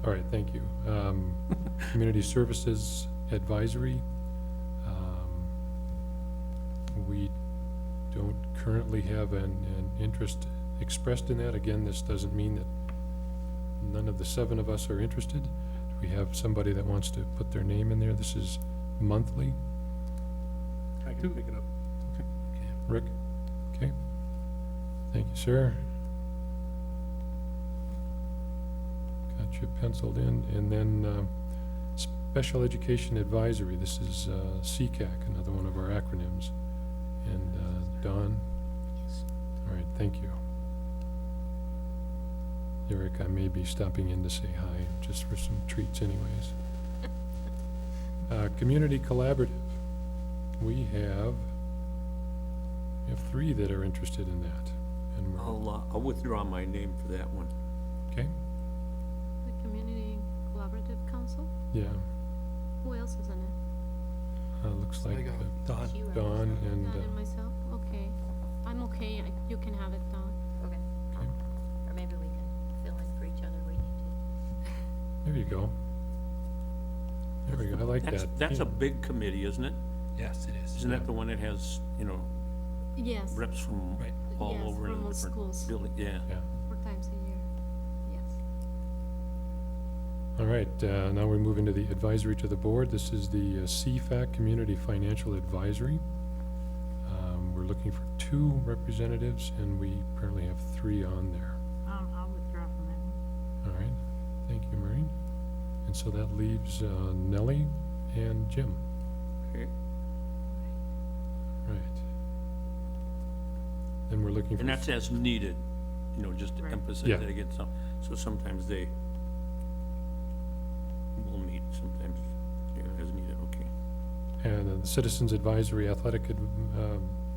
All right, thank you. Community Services Advisory. We don't currently have an interest expressed in that. Again, this doesn't mean that none of the 7 of us are interested. Do we have somebody that wants to put their name in there? This is monthly. I can pick it up. Rick? Okay. Thank you, sir. Got you penciled in. And then Special Education Advisory. This is CCAC, another one of our acronyms. And Don? All right, thank you. Eric, I may be stopping in to say hi, just for some treats anyways. Community Collaborative. We have 3 that are interested in that. And we're, I'll withdraw my name for that one. okay, The Community Collaborative Council, yeah, who else is on it? looks like Don. Don and, Don and myself, okay. I'm okay, you can have it, Don. Okay. okay, Or maybe we can fill in for each other, we need to. there you go. There we go, I like that. That's a big committee, isn't it? Yes, it is. Isn't that the one that has, Yes, reps from Right. all Yes, over from in all different schools. buildings? Yeah. Yeah, 4 times a year, yes. all right, now we move into the advisory to the board. This is the CFAC, Community Financial Advisory. We're looking for 2 representatives, and we currently have 3 on there. I'll withdraw from that one. All right, thank you, Maureen. And so that leaves Nellie and Jim. Okay. Right. Then we're looking for. And that's as needed, just to Right. emphasize Yeah. that again, so sometimes they will meet, sometimes, as needed, okay. And the Citizens Advisory Athletic,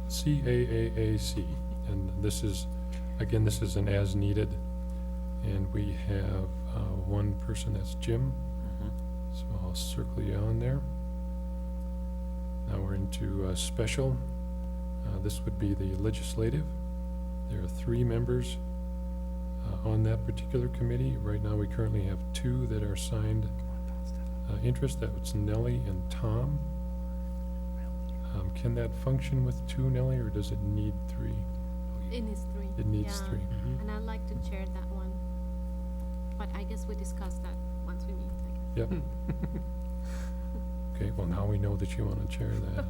CAAAC. And this is, again, this is an as needed. And we have 1 person, that's Jim. Mhm. So I'll circle you on there. Now we're into special. This would be the legislative. There are 3 members on that particular committee. Right now, we currently have 2 that are signed interest. That's Nellie and Tom. Can that function with 2, Nellie, or does it need 3? It needs 3. It needs yeah. 3. And I'd like to chair that one. But I guess we discuss that once we meet, I guess. Yep. Okay, well, now we know that you want to chair that.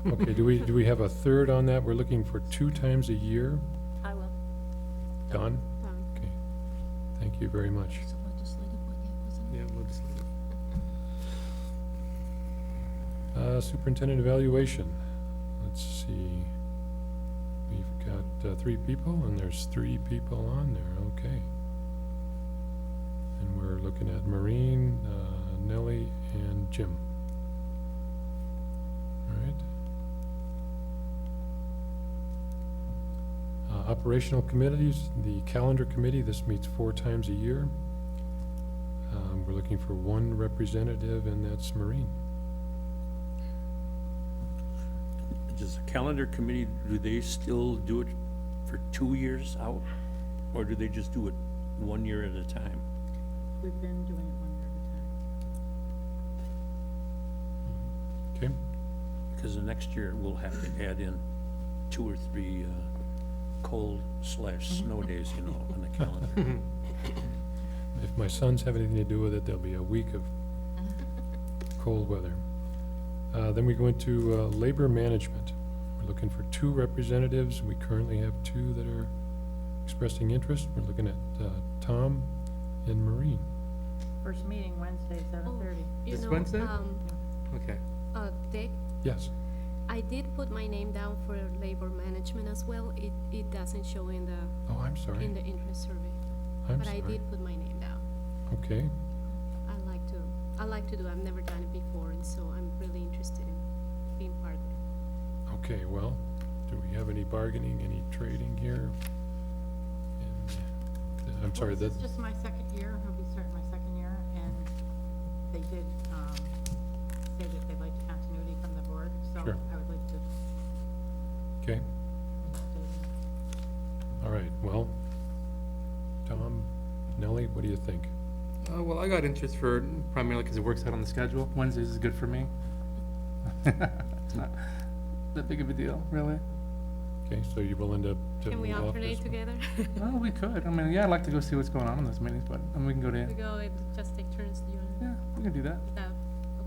Okay, do we have a 3rd on that? We're looking for 2 times a year. I will. Don? Don. Okay, thank you very much. It's a legislative one, yeah, wasn't it? Yeah, legislative. Superintendent evaluation. Let's see. We've got 3 people, and there's 3 people on there, okay. And we're looking at Maureen, Nellie, and Jim. All right. Operational committees, the calendar committee, this meets 4 times a year. We're looking for 1 representative, and that's Maureen. Does the calendar committee, do they still do it for 2 years out? Or do they just do it 1 year at a time? We've been doing it 1 year at a time. Okay, Because the next year, we'll have to add in 2 or 3 cold/snow days, on the calendar. if my sons have anything to do with it, there'll be a week of cold weather. Then we go into labor management. We're looking for 2 representatives. We currently have 2 that are expressing interest. We're looking at Tom and Maureen. First meeting Wednesday, 7:30. You This know, Wednesday? Okay. Dick, Yes, I did put my name down for labor management as well. It doesn't show in the oh, I'm sorry, interest survey. I'm But sorry. I did put my name down. Okay, I'd like to I like to do. I've never done it before, and so I'm really interested in being part of it. Okay, well, do we have any bargaining, any trading here? And, I'm sorry, Well, that, this is just my second year, I'll be starting my second year, and they did, say that they liked continuity from the board, so Sure. I would like to okay, stay. all right, well, Tom, Nellie, what do you think? Well, I got interest for, primarily because it works out on the schedule. Wednesdays is good for me. It's not that big of a deal, really. Okay, so you're willing to Can we move off alternate this one? together? Well, we could. I mean, yeah, I'd like to go see what's going on in those meetings, but, I mean, we can go to, We go and just take turns doing it. yeah, we can do that. Is that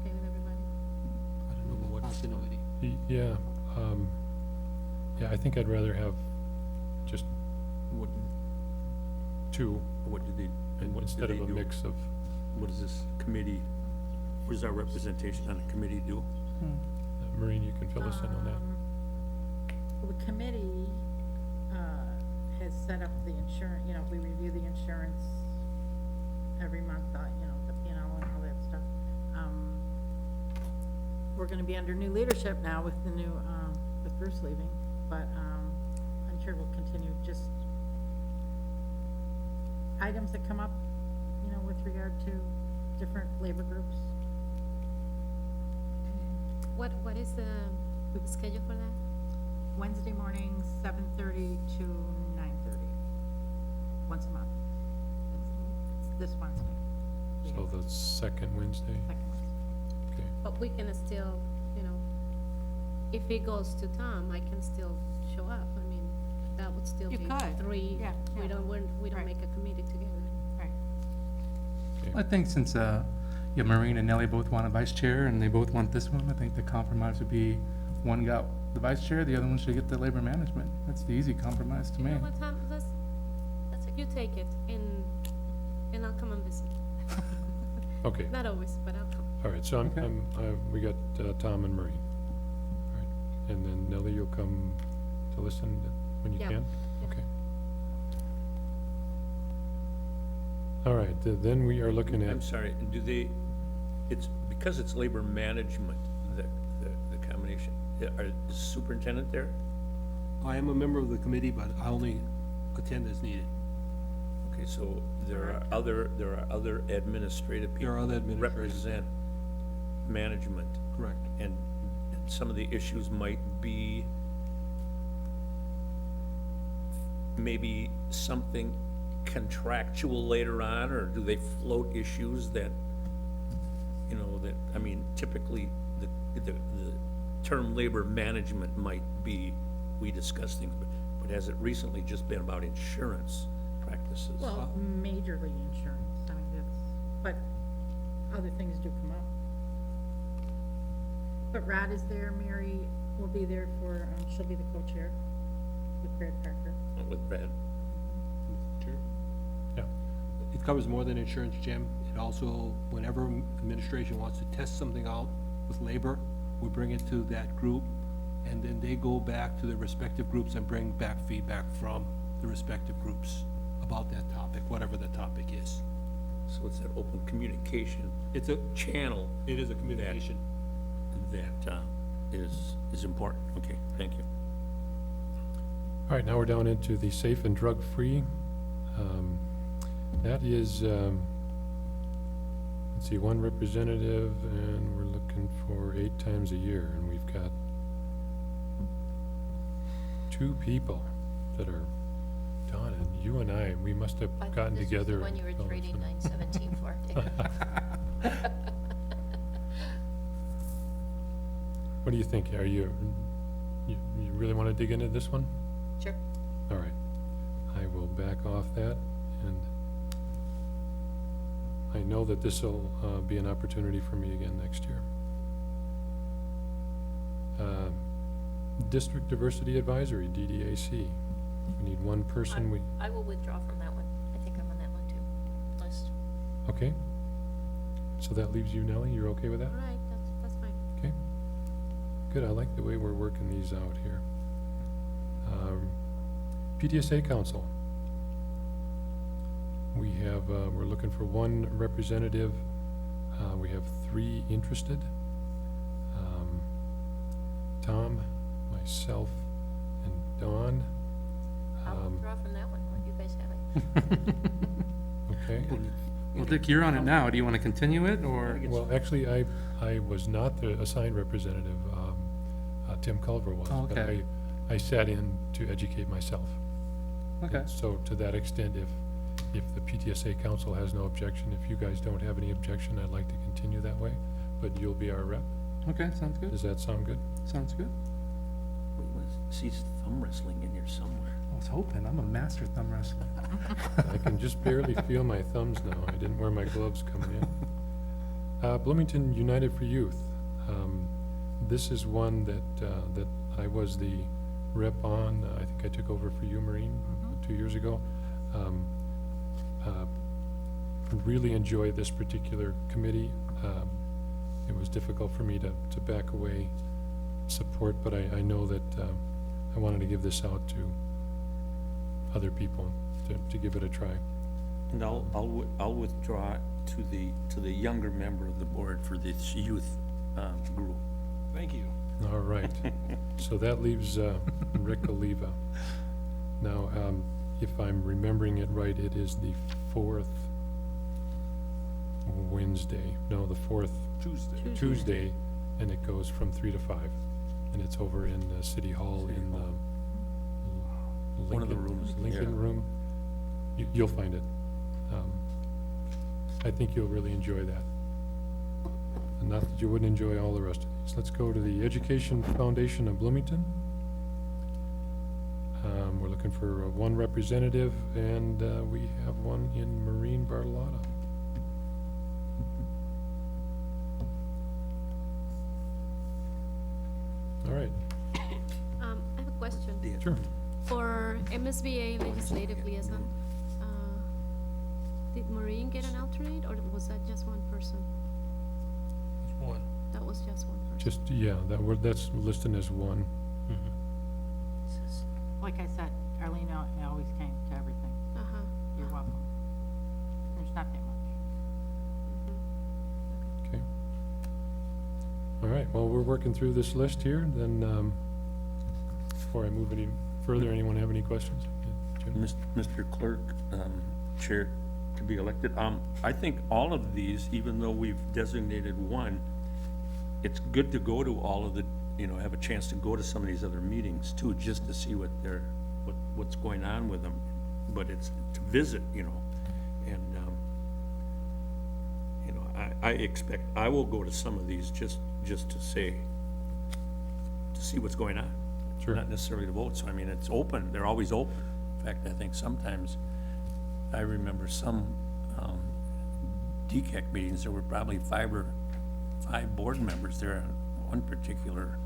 okay with everybody? I don't know about what continuity. Yeah, yeah, I think I'd rather have just What, two what do they, and what do instead they of a do? mix of, What does this committee, what does our representation on the committee do? Maureen, you can fill us in on that. Well, the committee, has set up the insurance, you know, we review the insurance every month, you know, the P&L and all that stuff. We're gonna be under new leadership now with the new, with Bruce leaving, but, I'm sure we'll continue just items that come up, you know, with regard to different labor groups. What is the schedule for that? Wednesday morning, 7:30 to 9:30, once a month. It's this Wednesday. We So have the second Wednesday, second Wednesday. okay, But we can still, you know, if it goes to Tom, I can still show up. I mean, that would still You be could. three. Yeah, We yeah. don't Right. make a committee together. Right. I think since, yeah, Maureen and Nellie both want a vice chair, and they both want this one, I think the compromise would be one got the vice chair, the other one should get the labor management. That's the easy compromise to You me. know what, Tom, you take it, and I'll come and visit. okay. Not always, but I'll come. All right, so Okay. we got Tom and Maureen. All right, and then Nellie, you'll come to listen when you Yeah. can? Yeah. Okay. All right, then we are looking I'm at, sorry, do they, it's, because it's labor management, the combination, are the superintendent there? I am a member of the committee, but I only attend as needed. Okay, so there are other administrative people. There are other who administrators. Represent management, Correct. and some of the issues might be maybe something contractual later on, or do they float issues that, you know, that, I mean, typically, the term labor management might be, we discuss things, but has it recently just been about insurance practices? Well, majorly insurance, I mean, that's, but other things do come up. But Rod is there, Mary will be there for, she'll be the co-chair with Brad Parker. With Brad? Sure. yeah, It covers more than insurance, Jim. It also, whenever administration wants to test something out with labor, we bring it to that group, and then they go back to their respective groups and bring back feedback from the respective groups about that topic, whatever the topic is. So it's that open communication It's a, channel it is a communication. that is important. Okay, thank you. all right, now we're down into the safe and drug-free. That is, let's see, one representative, and we're looking for 8 times a year, and we've got 2 people that are, Don, and you and I, we must have I gotten thought this was together. the one you were and fell trading asleep. 917 for. What do you think? Are you really want to dig into this one? Sure. All right. I will back off that, and I know that this will be an opportunity for me again next year. District Diversity Advisory, DDAC. We need one person. We I will withdraw from that one. I think I'm on that one too. List. okay? So that leaves you, Nellie. You're okay with that? All right, that's fine. Okay. Good, I like the way we're working these out here. PTSA Council. We have, we're looking for one representative. We have 3 interested. Tom, myself, and Dawn. I'll withdraw from that one, let you guys have it. Okay. Well, Dick, you're on it now. Do you want to continue it, or? Well, actually, I was not the assigned representative. Tim Culver was. Oh, But okay. I sat in to educate myself. Okay. And so to that extent, if the PTSA council has no objection, if you guys don't have any objection, I'd like to continue that way, but you'll be our rep. Okay, sounds good. Does that sound good? Sounds good. Wait, see thumb wrestling in here somewhere. I was hoping. I'm a master thumb wrestler. I can just barely feel my thumbs now. I didn't wear my gloves coming in. Bloomington United for Youth. This is one that I was the rep on. I think I took over for you, Maureen, 2 years ago. Really enjoyed this particular committee. It was difficult for me to back away support, but I know that I wanted to give this out to other people to give it a try. And I'll withdraw to the younger member of the board for this youth group. Thank you. All right. So that leaves Rick Oliva. Now, if I'm remembering it right, it is the 4th Wednesday, no, the 4th Tuesday, and it goes from 3 to 5. And it's over in the City Hall in the One of the rooms, Lincoln yeah. Room. You'll find it. I think you'll really enjoy that. And not that you wouldn't enjoy all the rest of these. Let's go to the Education Foundation of Bloomington. We're looking for 1 representative, and we have one in Maureen Bartolotta. All right, I have a question. sure. For MSBA legislative liaison, did Maureen get an alternate, or was that just one person? One. That was just one person? Just, yeah, that's listed as 1. Like I said, Arlene always came to everything. Uh-huh. You're welcome. There's not that much. Okay. All right, well, we're working through this list here, then, before I move any further, anyone have any questions? Yeah, Jim? Mr. Clerk, Chair to be elected, I think all of these, even though we've designated 1, it's good to go to all of the, have a chance to go to some of these other meetings too, just to see what's going on with them. But it's to visit, and, I expect, I will go to some of these just to see what's going on. Sure. Not necessarily to vote, so I mean, it's open, they're always open. In fact, I think sometimes, I remember some, DCAC meetings, there were probably 5 board members there on one particular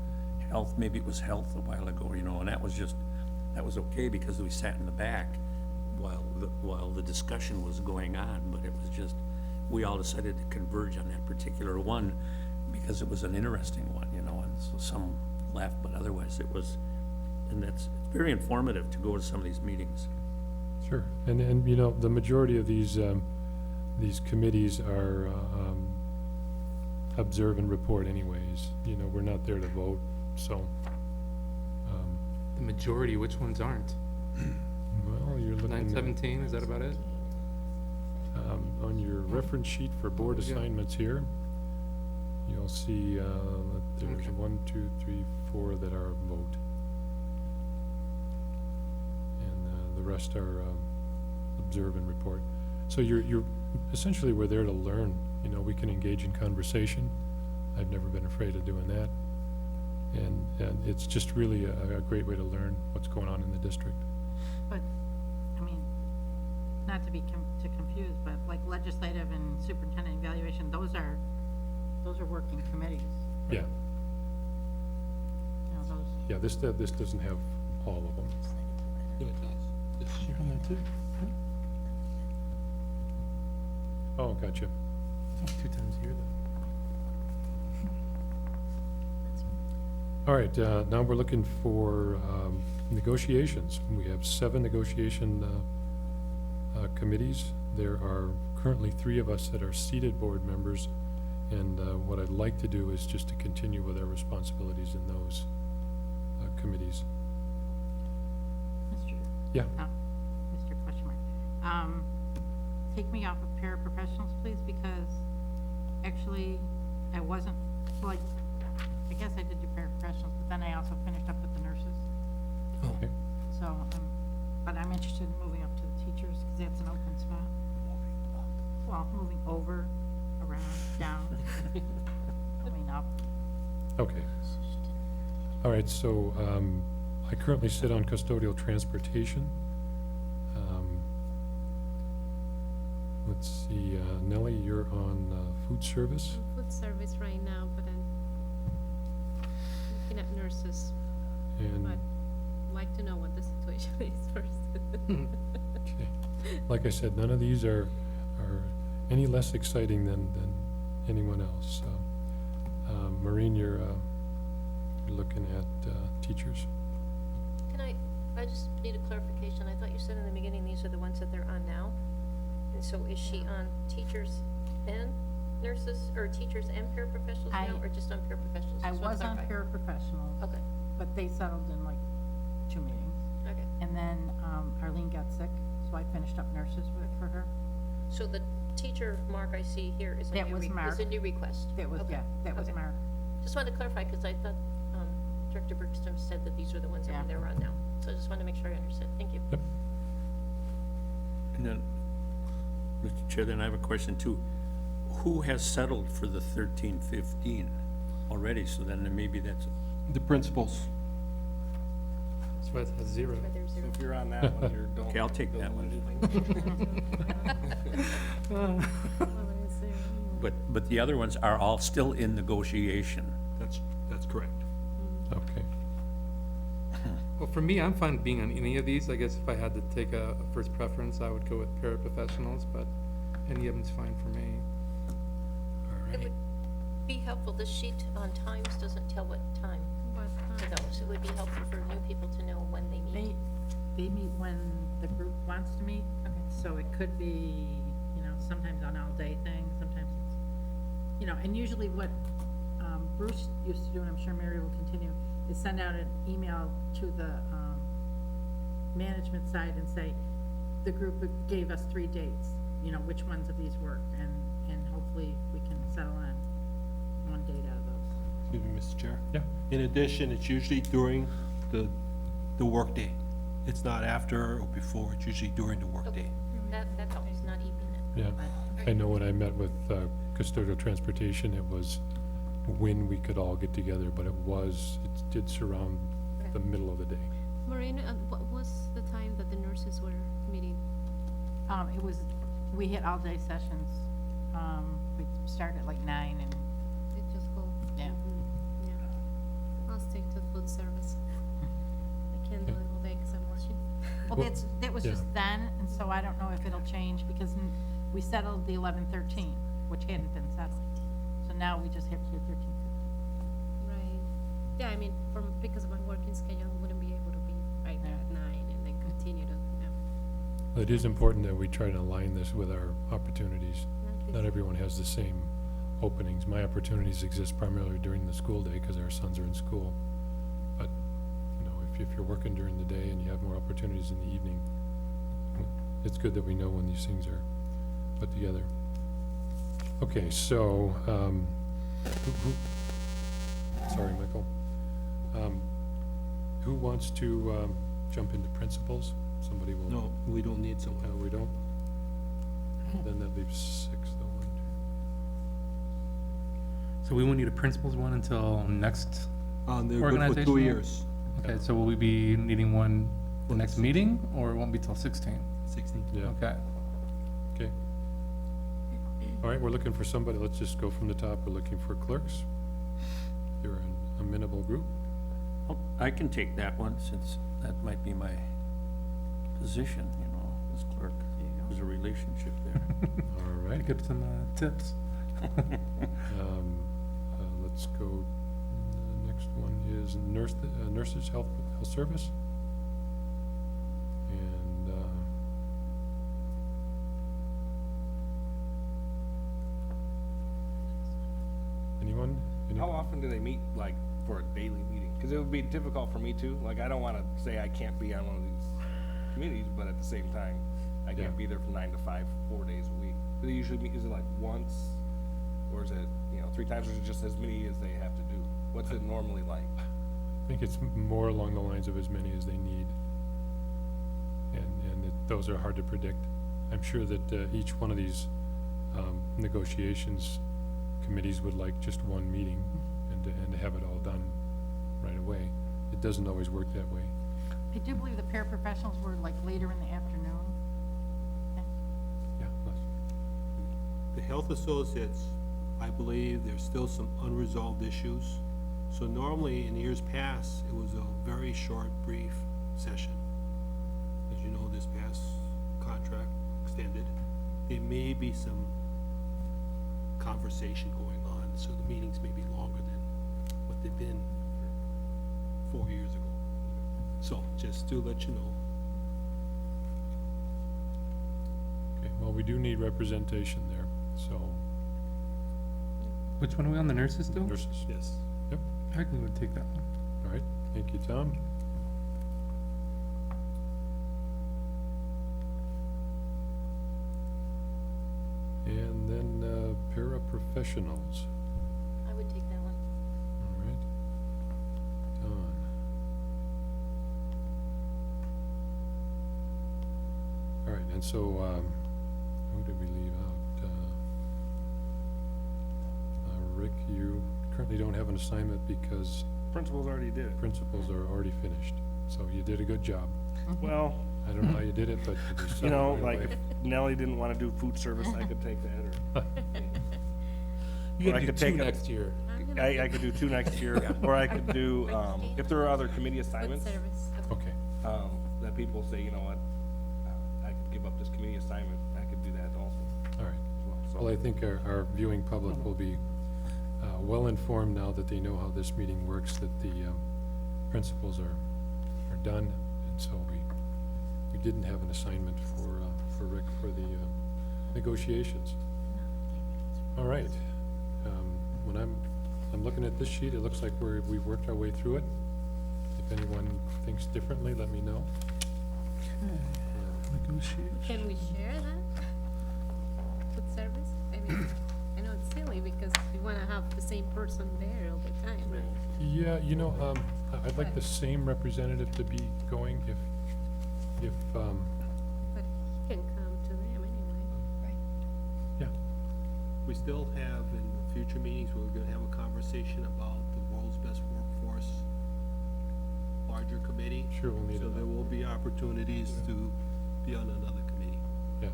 health, maybe it was health a while ago, and that was okay because we sat in the back while the discussion was going on, but it was just, we all decided to converge on that particular one because it was an interesting one, and so some laughed, but otherwise it was, and it's very informative to go to some of these meetings. Sure, and the majority of these committees are observe and report anyways. We're not there to vote, so, The majority, which ones aren't? well, you're looking at, 917, is that about it? on your reference sheet for board Yeah. assignments here, you'll see that there's Okay. 1, 2, 3, 4 that are vote. And the rest are observe and report. So you're essentially, we're there to learn. We can engage in conversation. I've never been afraid of doing that. And it's just really a great way to learn what's going on in the district. But, I mean, not to be too confused, but like legislative and superintendent evaluation, those are working committees. Yeah, Those, yeah, this doesn't have all of them. No, it does. You're on there too? Oh, gotcha. It's only 2 times a year, though. All right, now we're looking for negotiations. We have 7 negotiation committees. There are currently 3 of us that are seated board members And what I'd like to do is just to continue with our responsibilities in those committees. Mr. Yeah. Mr. Question mark. Take me off of paraprofessionals, please, because actually I wasn't, well, I guess I did do paraprofessionals, but then I also finished up with the nurses. Okay. So, but I'm interested in moving up to the teachers, because that's an open spot. Well, moving over, around, down, coming up. Okay. All right, so I currently sit on custodial transportation. Let's see, Nellie, you're on food service? I'm food service right now, but I'm looking at nurses, And, but like to know what the situation is first. okay. Like I said, none of these are any less exciting than anyone else. So, Maureen, you're looking at teachers. Can I just need a clarification. I thought you said in the beginning, these are the ones that they're on now. And so is she on teachers and nurses, or teachers and paraprofessionals now, or just on paraprofessionals? I Just wanna was on clarify. paraprofessionals. Okay, But they settled in like 2 meetings. okay. And then Arlene got sick, so I finished up nurses for her. So the teacher mark I see here is a That new, was is Mark. a new request? That was, Okay, yeah, that was okay. Mark. Just wanted to clarify, because I thought Director Bergstrom said that these were the ones that Yeah. they were on now. So I just wanted to make sure I understood. Thank you. Yep. And then, Mr. Chair, then I have a question too. Who has settled for the 13-15 already? So then maybe that's, The principals. So it has 0. Where there's So zero. if you're on that one, you're don't. Okay, I'll take that don't one. lose anything. but the other ones are all still in negotiation. That's correct. Okay. Well, for me, I'm fine being on any of these. I guess if I had to take a first preference, I would go with paraprofessionals, but any of them's fine for me. All It right. would be helpful, this sheet on times doesn't tell what time But, to those. It would be helpful for new people to know when they meet. They meet when the group wants to meet. Okay. So it could be, sometimes an all-day thing, sometimes it's, and usually what Bruce used to do, and I'm sure Mary will continue, is send out an email to the management side and say, the group gave us 3 dates, which ones of these work, and hopefully we can settle on one date out of those. Excuse me, Mr. Chair. Yeah. In addition, it's usually during the workday. It's not after or before, it's usually during the workday. That helps, not evening it. Yeah. I know when I met with custodial transportation, it was when we could all get together, but it did surround the middle of the day. Maureen, what was the time that the nurses were meeting? We had all-day sessions. We started at like 9 and, They just go? Yeah. Yeah. I'll stick to food service. I can't do it all day because I'm working. well, that was Yeah. just then, and so I don't know if it'll change, because we settled the 11-13, which hadn't been settled. So now we just have to do 13-15. Right. Yeah, I mean, because of my working schedule, I wouldn't be able to be right there at 9 and then continue to, It is important that we try to align this with our opportunities. Not everyone has the same openings. My opportunities exist primarily during the school day because our sons are in school. But, if you're working during the day and you have more opportunities in the evening, it's good that we know when these things are put together. Okay, so, sorry, Michael. Who wants to jump into principals? Somebody will. No, we don't need someone. We don't? Then that leaves 6, though. So we won't need a principals one until next, They're good for 2 Organizational? years. okay, so will we be needing one the next meeting, or it won't be till 16? 16. Yeah, Okay. okay. All right, we're looking for somebody, let's just go from the top, we're looking for clerks. You're an amenable group. Well, I can take that one, since that might be my position, as clerk. There's a relationship there. All right. Pick up some tips. Let's go, the next one is nurses health service. And, Anyone? Any- How often do they meet, like, for a daily meeting? Because it would be difficult for me too. Like, I don't want to say I can't be on one of these committees, but at the same time, I Yeah. can't be there from 9 to 5, 4 days a week. Do they usually meet, is it like once? Or is it, 3 times, or is it just as many as they have to do? What's it normally like? I think it's more along the lines of as many as they need. And those are hard to predict. I'm sure that each one of these negotiations committees would like just one meeting and to have it all done right away. It doesn't always work that way. I do believe the paraprofessionals were like later in the afternoon. Okay. Yeah, Les? The health associates, I believe there's still some unresolved issues. So normally, in years past, it was a very short, brief session. As you know, this past contract extended. There may be some conversation going on, so the meetings may be longer than what they've been 4 years ago. So, just to let you know. Okay, well, we do need representation there, so Which one are we on, the nurses still? nurses. Yes. Yep, I would take that one. all right, thank you, Tom. And then paraprofessionals, I would take that one. all right. Don. All right, and so, who did we leave out? Rick, you currently don't have an assignment because Principals already did it. principals are already finished, so you did a good job. Well, I don't know how you did it, but you you settled know, right like, away. if Nellie didn't want to do food service, I could take that, or. You Or I gotta do could two take a- next year. I could do 2 next year, or I could do, if there are other committee assignments, Okay, that people say, you know what, I could give up this committee assignment, I could do that also. all right. as well. So- Well, I think our viewing public will be well-informed now that they know how this meeting works, that the principals are done, and so we didn't have an assignment for Rick for the negotiations. All right. When I'm looking at this sheet, it looks like we've worked our way through it. If anyone thinks differently, let me know. Negotiation. Can we share that? Food service? I mean, I know it's silly because we wanna have the same person there all the time, right? Yeah, I'd like the same representative to be going if, But he can come to them anyway. yeah, We still have, in future meetings, we're gonna have a conversation about the world's best workforce, larger committee. sure, we'll need So it. there will be opportunities to be on another committee. Yeah,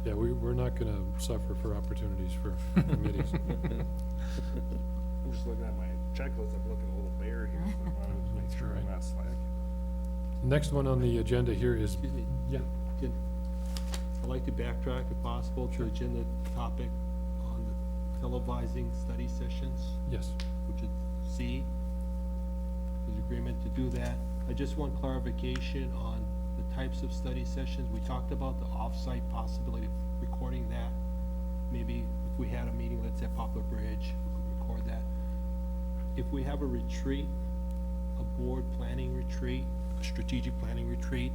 yeah, we're not gonna suffer for opportunities for committees. I'm just looking at my checklist, I'm looking a little bare here, so I want to make sure I'm not slacking. Next one on the agenda here is, Excuse me. yeah, I'd like to backtrack if possible to agenda topic on the televising study sessions, yes, which is C. There's agreement to do that. I just want clarification on the types of study sessions. We talked about the off-site possibility of recording that. Maybe if we had a meeting, let's say Poplar Bridge, we could record that. If we have a retreat, a board planning retreat, a strategic planning retreat,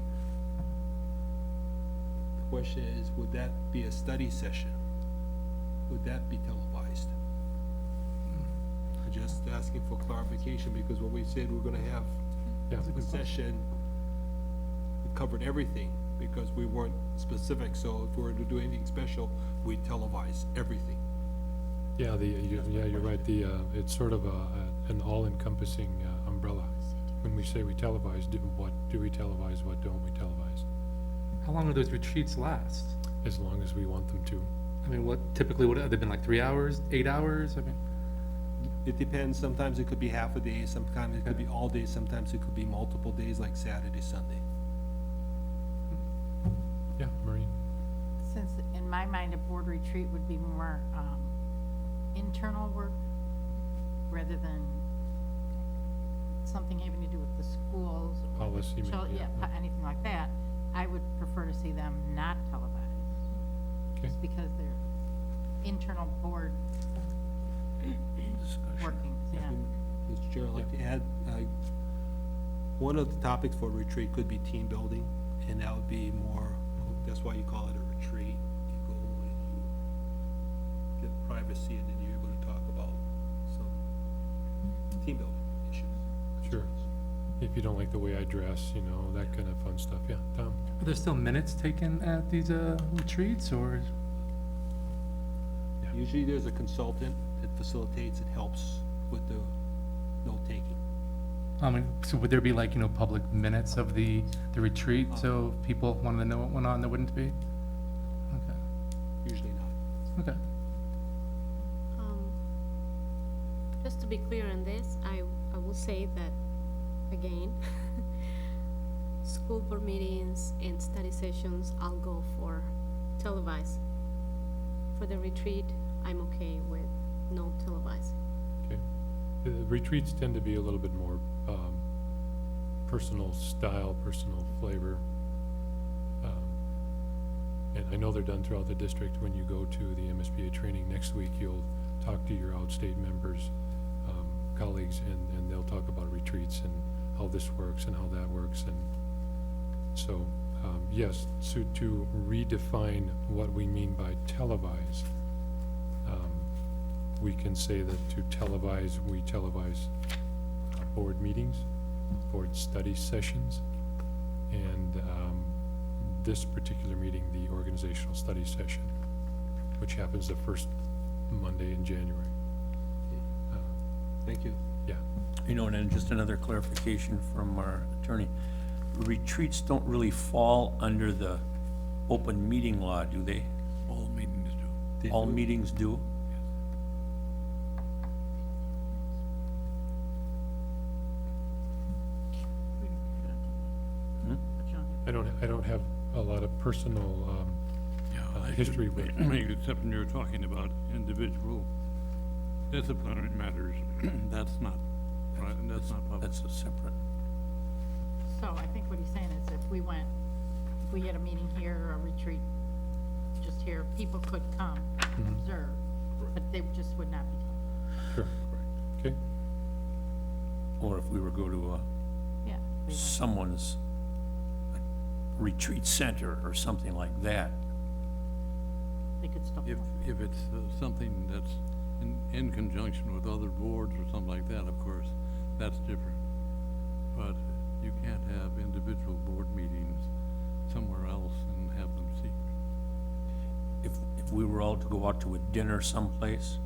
the question is, would that be a study session? Would that be televised? I'm just asking for clarification, because when we said we're gonna have yeah, a session, we covered everything, because we weren't specific, so if we were to do anything special, we televise everything. yeah, you're right, it's sort of an all-encompassing umbrella. When we say we televise, what do we televise, what don't we televise? How long do those retreats last? As long as we want them to. I mean, what typically, have they been like 3 hours, 8 hours? I mean, It depends, sometimes it could be half a day, sometimes it could be all day, sometimes it could be multiple days, like Saturday, Sunday. Yeah, Maureen? Since in my mind, a board retreat would be more, internal work rather than something having to do with the schools. or Policy, maybe, chil- yeah. anything like that. I would prefer to see them not televised, Okay, just because they're internal board I'd like to add, one of the topics for a retreat could be team building, and that would be more, that's why you call it a retreat. You go and you get privacy, and then you're able to talk about some team building issues. Sure. If you don't like the way I dress, you know, that kind of fun stuff. Yeah, Tom? Are there still minutes taken at these retreats, or? Usually there's a consultant that facilitates, it helps with the note-taking. So would there be like, public minutes of the retreat, so if people wanted to know what went on, there wouldn't be? Okay, Usually not. okay. Just to be clear on this, I will say that, again, school board meetings and study sessions, I'll go for televised. For the retreat, I'm okay with no televised. Okay. The retreats tend to be a little bit more personal style, personal flavor. And I know they're done throughout the district. When you go to the MSBA training next week, you'll talk to your outstate members, colleagues, and they'll talk about retreats and how this works and how that works. And so, yes, so to redefine what we mean by televise, we can say that to televise, we televise board meetings, board study sessions, and this particular meeting, the organizational study session, which happens the first Monday in January. Thank you. Yeah, You know, and then just another clarification from our attorney. Retreats don't really fall under the open meeting law, do they? All meetings do. All meetings do? I don't have a lot of personal history with it. Except when you're talking about individual disciplinary matters, that's not, right, and that's not public. That's a separate. So I think what he's saying is if we had a meeting here or a retreat just here, people could come and observe, but they just would not be talking. Sure. Okay, Or if we were go to Yeah. we went- someone's retreat center or something like that. They could still. If it's something that's in conjunction with other boards or something like that, of course, that's different. But you can't have individual board meetings somewhere else and have them secret. If we were all to go out to a dinner someplace,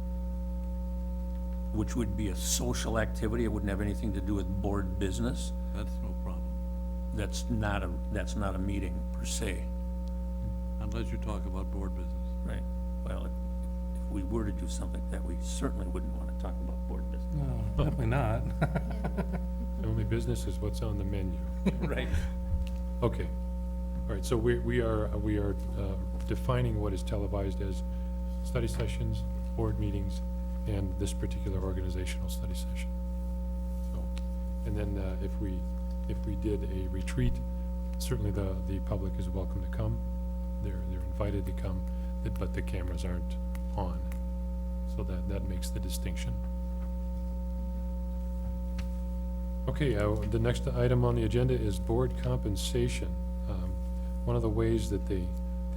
which would be a social activity, it wouldn't have anything to do with board business, That's no problem, that's not a meeting per se, unless you talk about board business. right? Well, if we were to do something like that, we certainly wouldn't want to talk about board business. No, definitely not. the only business is what's on the menu. Right. Okay, all right, so we are defining what is televised as study sessions, board meetings, and this particular organizational study session. So, and then if we did a retreat, certainly the public is welcome to come. They're invited to come, but the cameras aren't on. So that makes the distinction. Okay, the next item on the agenda is board compensation. One of the ways that they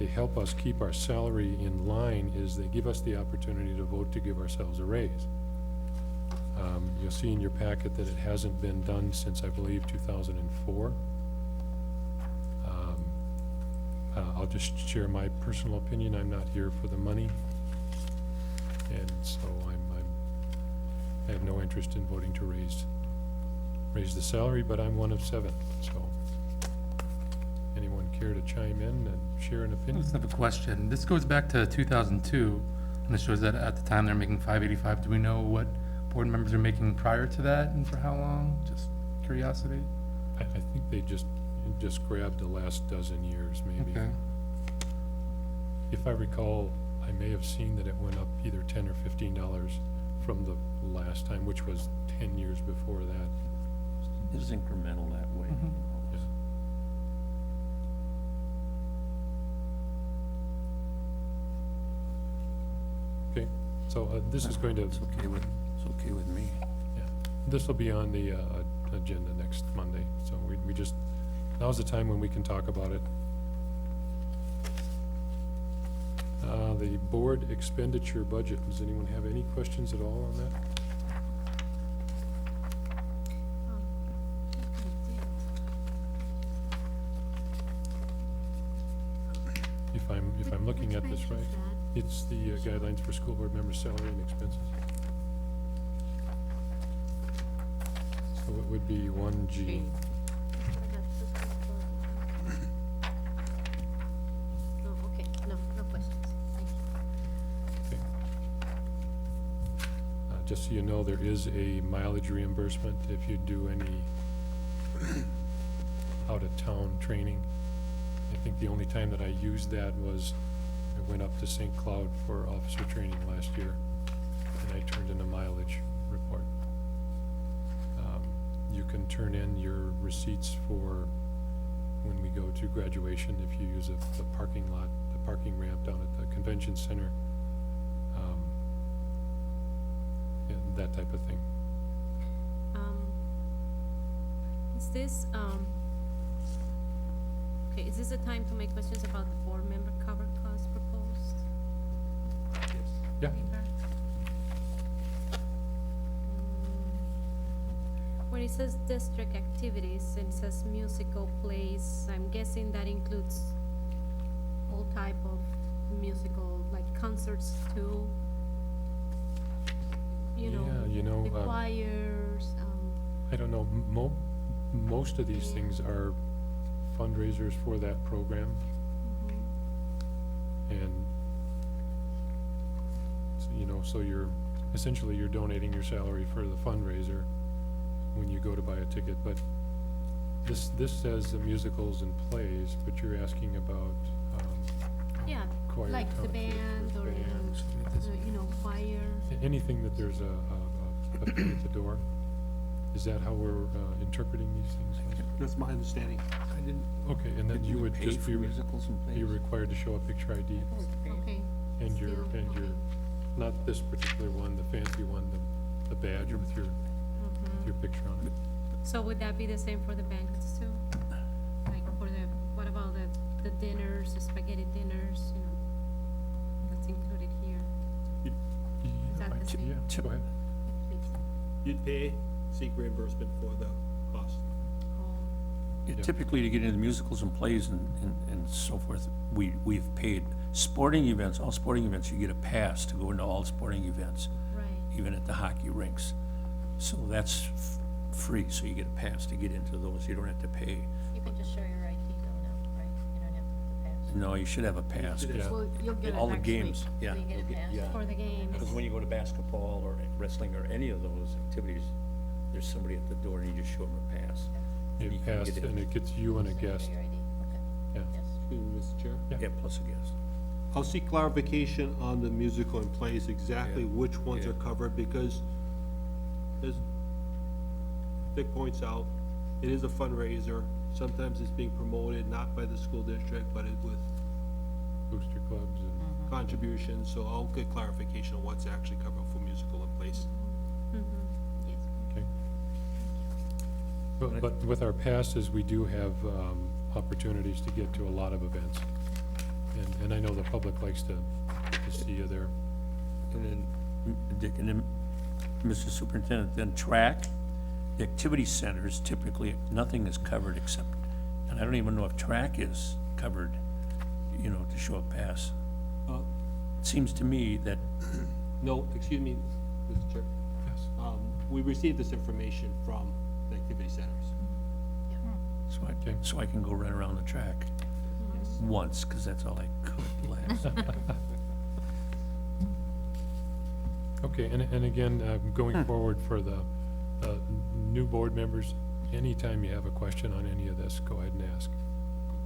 help us keep our salary in line is they give us the opportunity to vote to give ourselves a raise. You'll see in your packet that it hasn't been done since, I believe, 2004. I'll just share my personal opinion. I'm not here for the money. And so I have no interest in voting to raise the salary, but I'm one of 7, so. Anyone care to chime in and share an I opinion? just have a question. This goes back to 2002, and it shows that at the time they're making $585. Do we know what board members are making prior to that and for how long? Just curiosity. I think they just grabbed the last dozen years, maybe. Okay. If I recall, I may have seen that it went up either $10 or $15 from the last time, which was 10 years before that. It's incremental that way. you know. Yes. Okay, so this is going to, It's okay with me. yeah, This will be on the agenda next Monday, so we just, now's the time when we can talk about it. The board expenditure budget, does anyone have any questions at all on that? If I'm looking at this Which right, page is it's the guidelines for school board members' salary and expenses. So it would be 1G. Oh, okay, no questions, thank you. Okay. Just so you know, there is a mileage reimbursement if you do any out-of-town training. I think the only time that I used that was I went up to St. Cloud for officer training last year, and I turned in a mileage report. You can turn in your receipts for when we go to graduation, if you use the parking lot, the parking ramp down at the convention center, and that type of thing. Is this, okay, is this the time to make questions about the board member cover costs proposed? Yeah, Paper? When it says district activities and it says musical plays, I'm guessing that includes all type of musical, like concerts too? You know, Yeah, you know, the choirs, I don't know, most of these things are fundraisers for that program. And, so, you know, so you're, essentially you're donating your salary for the fundraiser when you go to buy a ticket, but this says the musicals and plays, but you're asking about, yeah, choir like the concert band for or, bands. you know, choir. Anything that there's a fee at the door. Is that how we're interpreting these things? That's my understanding. I didn't, Okay, and then didn't you we would pay just for be, musicals and plays? be required to show a picture ID Okay. and your, Still, okay. not this particular one, the fancy one, the badge with your picture on it. So would that be the same for the banquets too? Like for the, what about the dinners, the spaghetti dinners, you know, that's included here? Is that the same? Yeah, go ahead. You'd pay, seek reimbursement for the cost. Oh, Yeah, Yeah. typically, to get into musicals and plays and so forth, we've paid. Sporting events, all sporting events, you get a pass to go into all sporting events, right. even at the hockey rinks. So that's free, so you get a pass to get into those, you don't have to pay. You can just show your ID though now, right? You don't have to pass. No, you should have a pass. Yeah. Well, you'll get it All the next week. games, yeah. So you get a pass? Yeah. For the games. Because when you go to basketball or wrestling or any of those activities, there's somebody at the door and you just show them a pass. You You can pass, get in. and it gets you and a Show guest. your ID, okay, Yeah. yes. Excuse me, Mr. Chair? Yeah. Yeah, plus a guest. I'll seek clarification on the musical and plays, exactly Yeah. which ones Yeah. are covered, because as Dick points out, it is a fundraiser. Sometimes it's being promoted not by the school district, but with Booster clubs and, contributions, so I'll get clarification on what's actually covered for musical and plays. Yes. okay. But with our passes, we do have opportunities to get to a lot of events. And I know the public likes to see you there. And then, Dick, and then, Mr. Superintendent, then track, the activity centers, typically, nothing is covered except, and I don't even know if track is covered, you know, to show a pass. It seems to me that, No, excuse me, Mr. Chair. Yes. We received this information from the activity centers. Okay. so I can go run around the track once, because that's all I could last. Okay, and again, going forward for the new board members, anytime you have a question on any of this, go ahead and ask.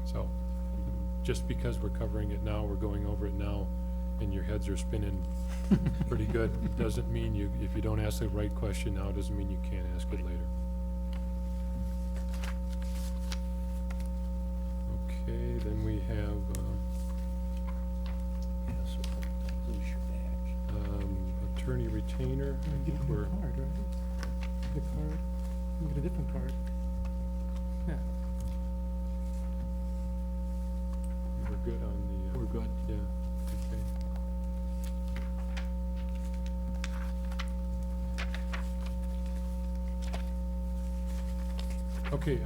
So, just because we're covering it now, we're going over it now, and your heads are spinning pretty good, doesn't mean you, if you don't ask the right question now, doesn't mean you can't ask it later. Okay, then we have, Yeah, so don't lose your badge. attorney retainer, I think we're, The card, you can get a different card. Yeah. We're good on the. We're good. Yeah, okay. Okay,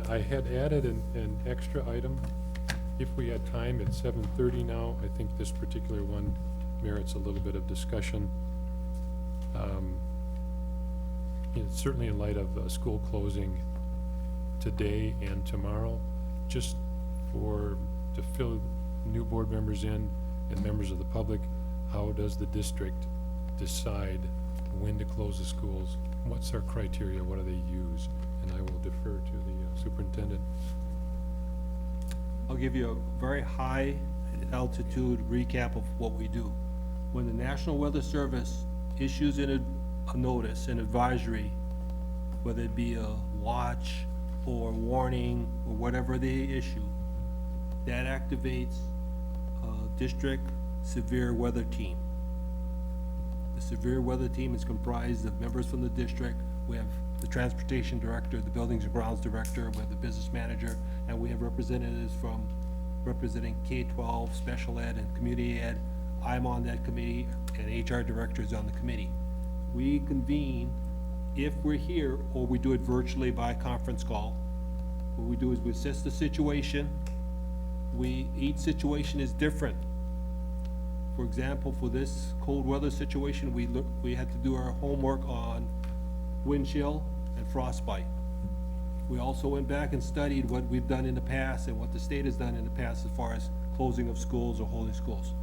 I had added an extra item. If we had time at 7:30 now, I think this particular one merits a little bit of discussion. Certainly in light of school closing today and tomorrow, just to fill new board members in and members of the public, how does the district decide when to close the schools? What's our criteria? What do they use? And I will defer to the superintendent. I'll give you a very high altitude recap of what we do. When the National Weather Service issues a notice, an advisory, whether it be a watch or warning or whatever they issue, that activates a district severe weather team. The severe weather team is comprised of members from the district. We have the transportation director, the buildings and grounds director, we have the business manager, and we have representatives from representing K-12, special ed, and community ed. I'm on that committee, and HR director is on the committee. We convene if we're here, or we do it virtually by conference call. What we do is we assess the situation. Each situation is different. For example, for this cold weather situation, we had to do our homework on wind chill and frostbite. We also went back and studied what we've done in the past and what the state has done in the past as far as closing of schools or holding schools.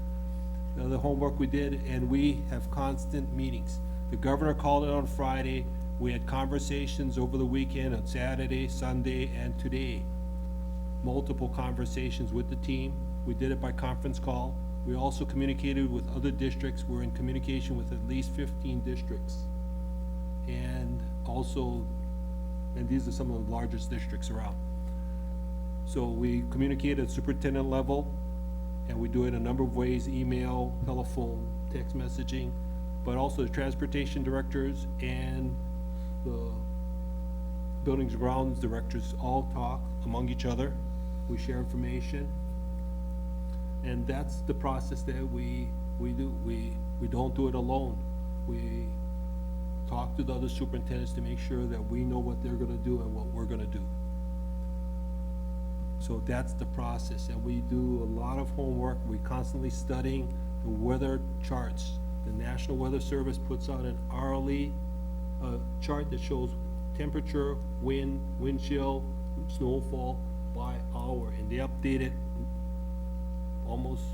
The homework we did, and we have constant meetings. The governor called it on Friday. We had conversations over the weekend on Saturday, Sunday, and today. Multiple conversations with the team. We did it by conference call. We also communicated with other districts. We're in communication with at least 15 districts. And these are some of the largest districts around. So we communicate at superintendent level, and we do it a number of ways: email, telephone, text messaging, but also the transportation directors and the buildings and grounds directors all talk among each other. We share information, and that's the process that we do. We don't do it alone. We talk to the other superintendents to make sure that we know what they're gonna do and what we're gonna do. So that's the process, and we do a lot of homework. We're constantly studying the weather charts. The National Weather Service puts out an hourly chart that shows temperature, wind chill, snowfall by hour, and they update it almost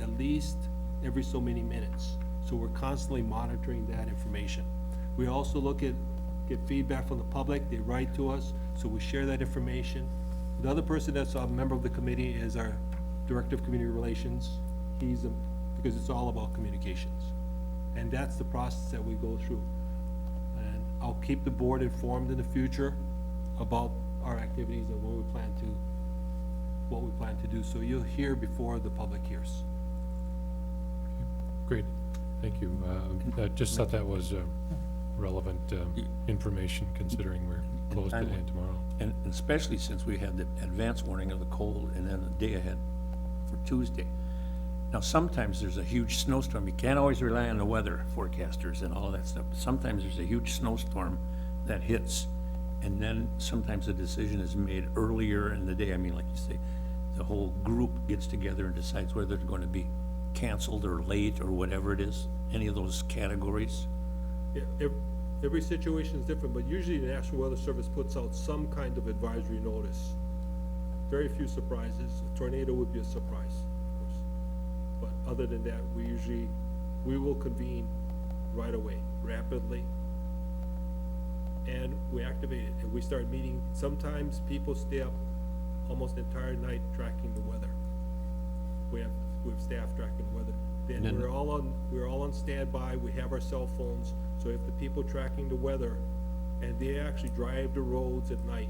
at least every so many minutes. So we're constantly monitoring that information. We also get feedback from the public. They write to us, so we share that information. The other person that's a member of the committee is our Director of Community Relations. Because it's all about communications. And that's the process that we go through. And I'll keep the board informed in the future about our activities and what we plan to do. So you'll hear before the public hears. Great, thank you. I just thought that was relevant information, considering we're closed today and tomorrow. And especially since we had the advance warning of the cold and then the day ahead for Tuesday. Now, sometimes there's a huge snowstorm. You can't always rely on the weather forecasters and all of that stuff. Sometimes there's a huge snowstorm that hits, and then sometimes a decision is made earlier in the day. I mean, like you say, the whole group gets together and decides whether they're going to be canceled or late or whatever it is, any of those categories. Yeah, every situation is different, but usually the National Weather Service puts out some kind of advisory notice. Very few surprises. A tornado would be a surprise, of course. But other than that, we will convene right away, rapidly, and we activate it, and we start meeting. Sometimes people stay up almost the entire night tracking the weather. We have staff tracking the weather. Then we're all on standby. We have our cell phones. So if the people tracking the weather, and they actually drive the roads at night,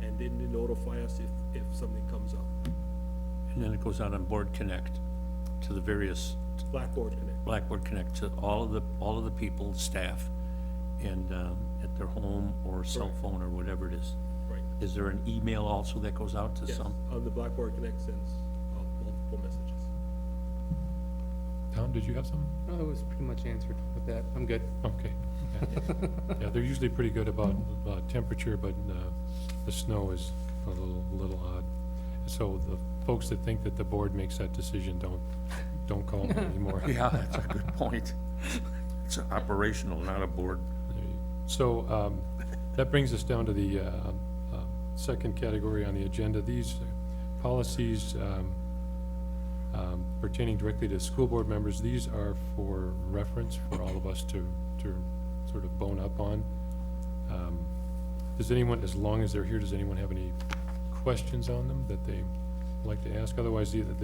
and then they notify us if something comes up. And then it goes out on Board Connect to the various Blackboard Connect. Blackboard Connect to all of the people, staff, and, at their home or cell Correct. phone or whatever it is. Right. Is there an email also that goes out to Yes, some? the Blackboard Connect sends multiple messages. Tom, did you have some? No, it was pretty much answered with that. I'm good. Okay. Yeah. Yeah, they're usually pretty good about temperature, but the snow is a little odd. So the folks that think that the board makes that decision, don't call me anymore. Yeah, that's a good point. It's operational, not a board. So that brings us down to the second category on the agenda. These policies pertaining directly to school board members, these are for reference for all of us to sort of bone up on. Does anyone, as long as they're here, does anyone have any questions on them that they like to ask? Otherwise, either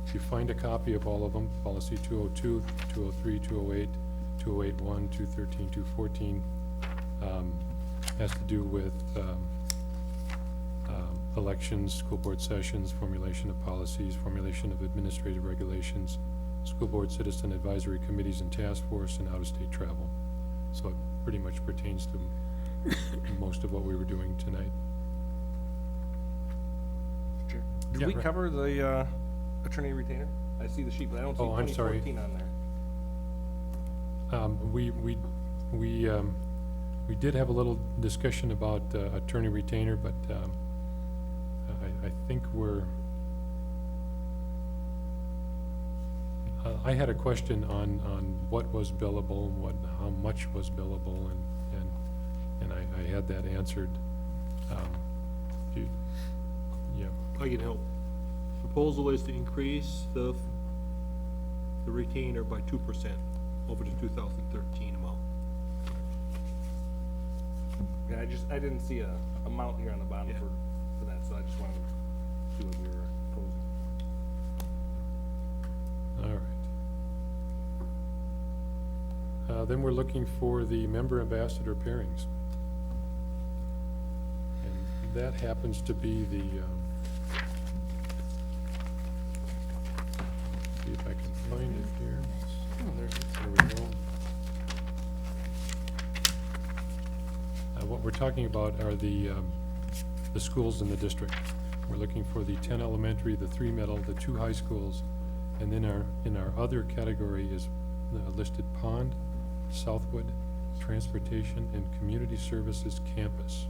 if you find a copy of all of them, policy 202, 203, 208, 2081, 213, 214, has to do with elections, school board sessions, formulation of policies, formulation of administrative regulations, school board citizen advisory committees and task force, and out-of-state travel. So it pretty much pertains to most of what we were doing tonight. Sure. Yeah, Did we right. cover the attorney retainer? I see the sheet, but I don't see Oh, I'm sorry. 2014 on there. We did have a little discussion about attorney retainer, but I think I had a question on what was billable, and how much was billable, and I had that answered. Yeah, I can help. Proposal is to increase the retainer by 2% over the 2013 amount. Yeah, I didn't see a amount here on the bottom Yeah. for that, so I just wanted to see what we were proposing. all right. Then we're looking for the member ambassador pairings. And that happens to be the, see if I can find it here. Oh, there we go. What we're talking about are the schools in the district. We're looking for the 10 elementary, the 3 middle, the 2 high schools, and then in our other category is listed Pond, Southwood, Transportation, and Community Services Campus.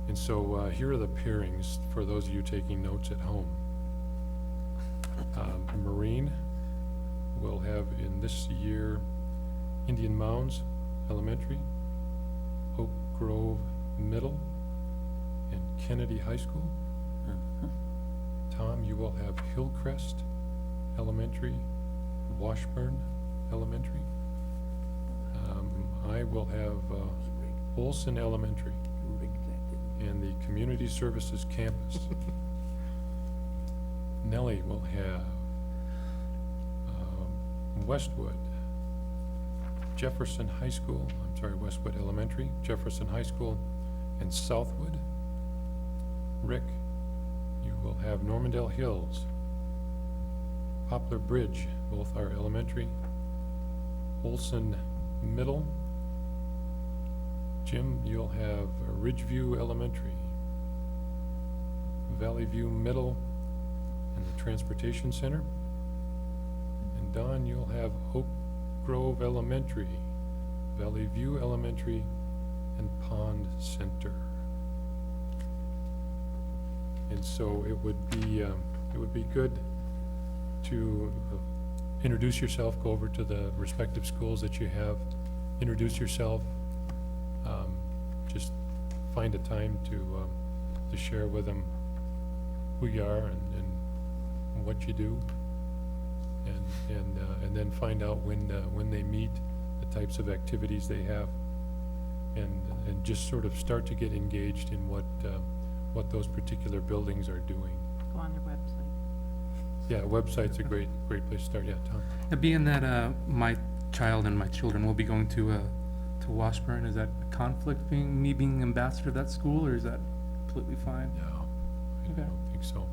And so here are the pairings for those of you taking notes at home. Marine will have in this year Indian Mounds Elementary, Oak Grove Middle, and Kennedy High School. Tom, you will have Hillcrest Elementary, Washburn Elementary. I will have Olson Elementary and the Community Services Campus. Nellie will have Westwood, Jefferson High School, Westwood Elementary, Jefferson High School, and Southwood. Rick, you will have Normandale Hills, Poplar Bridge, both are elementary, Olson Middle. Jim, you'll have Ridgeview Elementary, Valley View Middle, and the Transportation Center. And Don, you'll have Oak Grove Elementary, Valley View Elementary, and Pond Center. And so it would be good to introduce yourself, go over to the respective schools that you have, introduce yourself, just find a time to share with them who you are and what you do, and then find out when they meet, the types of activities they have, and just sort of start to get engaged in what those particular buildings are doing. Go on their website. Yeah, website's a great place to start. Yeah, Tom? Being that my child and my children will be going to Washburn, is that a conflict me being ambassador of that school, or is that completely fine? No, I Okay. don't think so.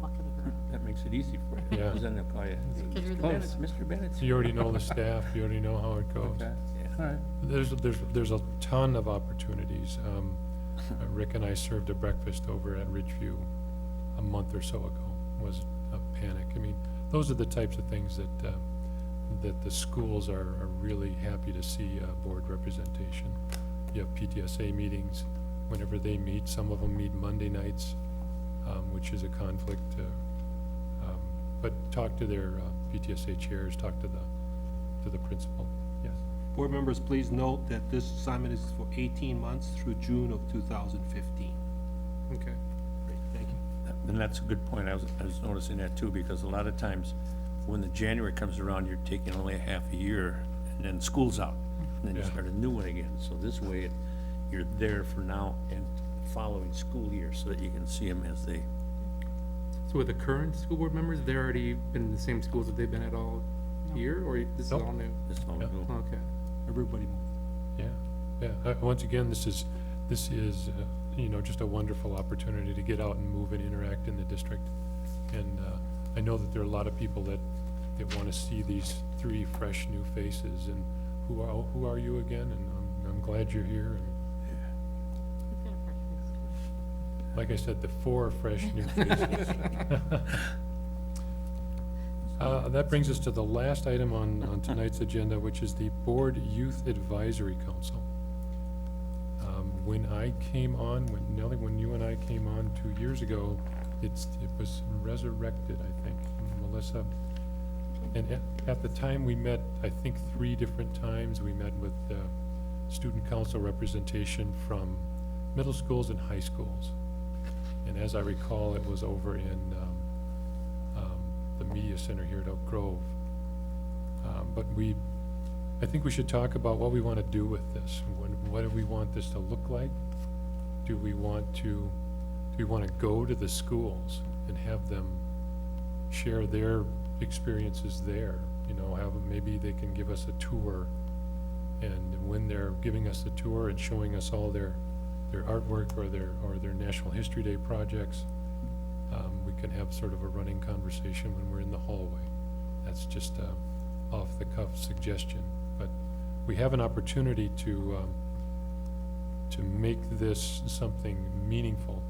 Luck of the That makes it easy for you. Yeah. Because then they'll call you, Because you're the "Mr. boss." Bennett, Mr. Bennett. So you already know the staff, you already know how it goes. Okay, Yeah. all right. There's a ton of opportunities. Rick and I served a breakfast over at Ridgeview a month or so ago. Was a panic. I mean, those are the types of things that the schools are really happy to see board representation. You have PTSA meetings whenever they meet. Some of them meet Monday nights, which is a conflict. But talk to their PTSA chairs, talk to the principal. Yes. Board members, please note that this assignment is for 18 months through June of 2015. Okay. Great, thank you. And that's a good point. I was noticing that too, because a lot of times when the January comes around, you're taking only a half a year and then school's out. And then you Yeah. start a new one again. So this way, you're there for now and following school year so that you can see them as they, So with the current school board members, they're already been in the same schools that they've been at all year, or this is Nope. all new? this all Yeah. new. Okay. Everybody move. Yeah. Once again, this is just a wonderful opportunity to get out and move and interact in the district. And I know that there are a lot of people that want to see these three fresh new faces. And who are you again? And I'm glad you're here. And He's got a fresh face. like I said, the four fresh new faces. That brings us to the last item on tonight's agenda, which is the Board Youth Advisory Council. When I came on, Nellie, when you and I came on 2 years ago, it was resurrected, I think, Melissa. And at the time, we met, I think, 3 different times. We met with student council representation from middle schools and high schools. And as I recall, it was over in the media center here at Oak Grove. But I think we should talk about what we want to do with this. What do we want this to look like? Do we want to go to the schools and have them share their experiences there? You know, maybe they can give us a tour, and when they're giving us the tour and showing us all their artwork or their National History Day projects, we can have sort of a running conversation when we're in the hallway. That's just a off-the-cuff suggestion, but we have an opportunity to make this something meaningful.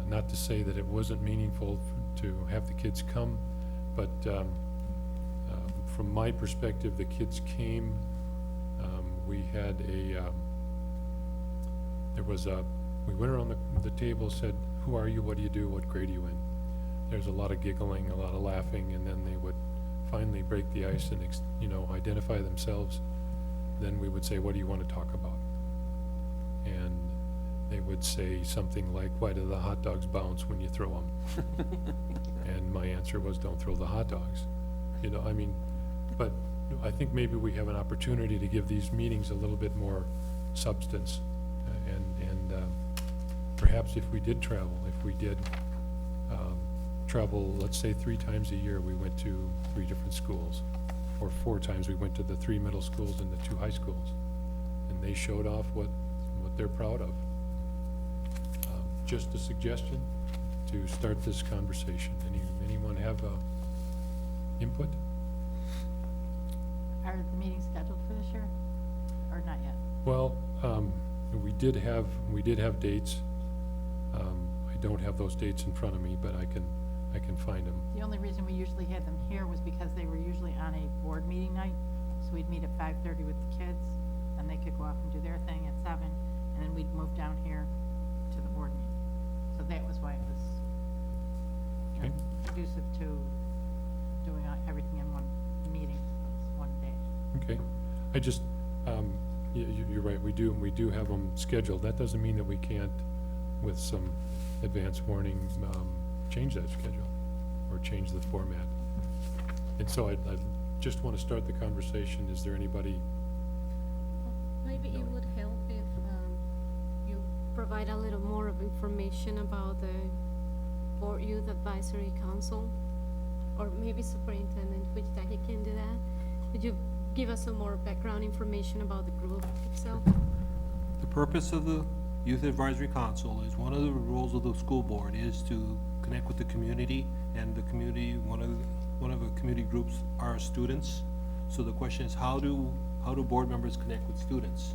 Not to say that it wasn't meaningful to have the kids come, but from my perspective, the kids came. We had we went around the table, said, "Who are you? What do you do? What grade are you in?" There's a lot of giggling, a lot of laughing, and then they would finally break the ice and identify themselves. Then we would say, "What do you want to talk about?" And they would say something like, "Why do the hot dogs bounce when you throw them?" And my answer was, "Don't throw the hot dogs." But I think maybe we have an opportunity to give these meetings a little bit more substance. And perhaps if we did travel, travel, let's say 3 times a year, we went to 3 different schools, or 4 times we went to the 3 middle schools and the 2 high schools, and they showed off what they're proud of. Just a suggestion to start this conversation. Anyone have input? Are the meetings scheduled for this year, or not yet? Well, we did have dates. I don't have those dates in front of me, but I can find them. The only reason we usually had them here was because they were usually on a board meeting night. So we'd meet at 5:30 with the kids, and they could go off and do their thing at 7, and then we'd move down here to the board meeting. So that was why it was, Okay. conducive to doing everything in one meeting, so it's one day. Okay. I just, you're right, we do have them scheduled. That doesn't mean that we can't, with some advance warning, change that schedule or change the format. And so I just want to start the conversation. Is there anybody? Maybe it would help if you provide a little more of information about the Board Youth Advisory Council, or maybe Superintendent, which that he can do that. Could you give us some more background information about the group itself? The purpose of the Youth Advisory Council is, one of the roles of the school board is to connect with the community, and the community, one of the community groups are students. So the question is, how do board members connect with students?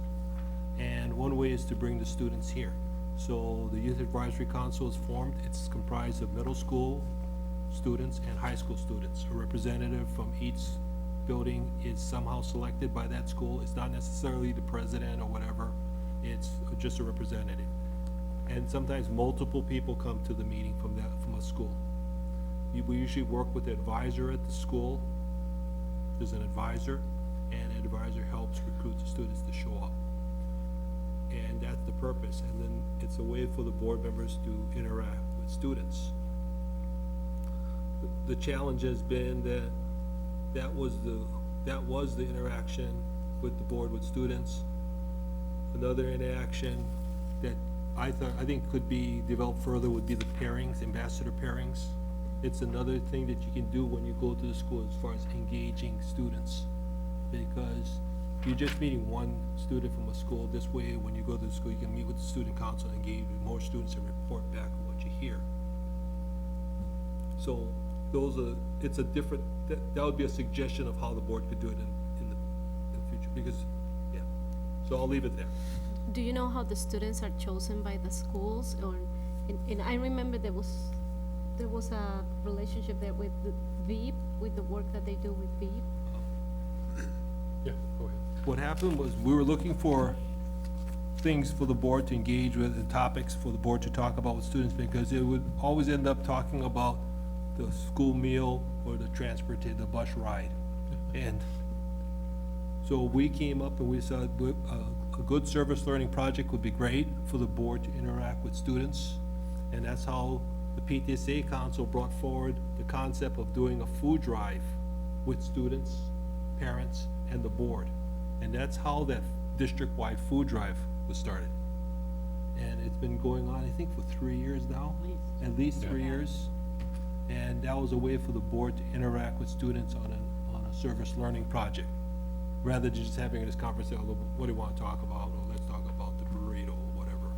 And one way is to bring the students here. So the Youth Advisory Council is formed. It's comprised of middle school students and high school students. A representative from each building is somehow selected by that school. It's not necessarily the president or whatever. It's just a representative. And sometimes multiple people come to the meeting from a school. We usually work with the advisor at the school. There's an advisor, and an advisor helps recruit the students to show up. And that's the purpose. And then it's a way for the board members to interact with students. The challenge has been that was the interaction with the board with students. Another interaction that I think could be developed further would be the pairings, ambassador pairings. It's another thing that you can do when you go to the school as far as engaging students. Because you're just meeting one student from a school. This way, when you go to the school, you can meet with the student council and engage with more students and report back on what you hear. So it's a different, that would be a suggestion of how the board could do it in the future, because, yeah. So I'll leave it there. Do you know how the students are chosen by the schools? Or, and I remember there was a relationship there with the VEEP, with the work that they do with VEEP. Yeah, go ahead. What happened was, we were looking for things for the board to engage with, and topics for the board to talk about with students, because it would always end up talking about the school meal or the the bus ride. And so we came up and we said, a good service learning project would be great for the board to interact with students. And that's how the PTSA Council brought forward the concept of doing a food drive with students, parents, and the board. And that's how that district-wide food drive was started. And it's been going on, I think, for 3 years now. At least 3 years. And that was a way for the board to interact with students on a service learning project, rather than just having this conversation, what do you want to talk about, or let's talk about the burrito or whatever.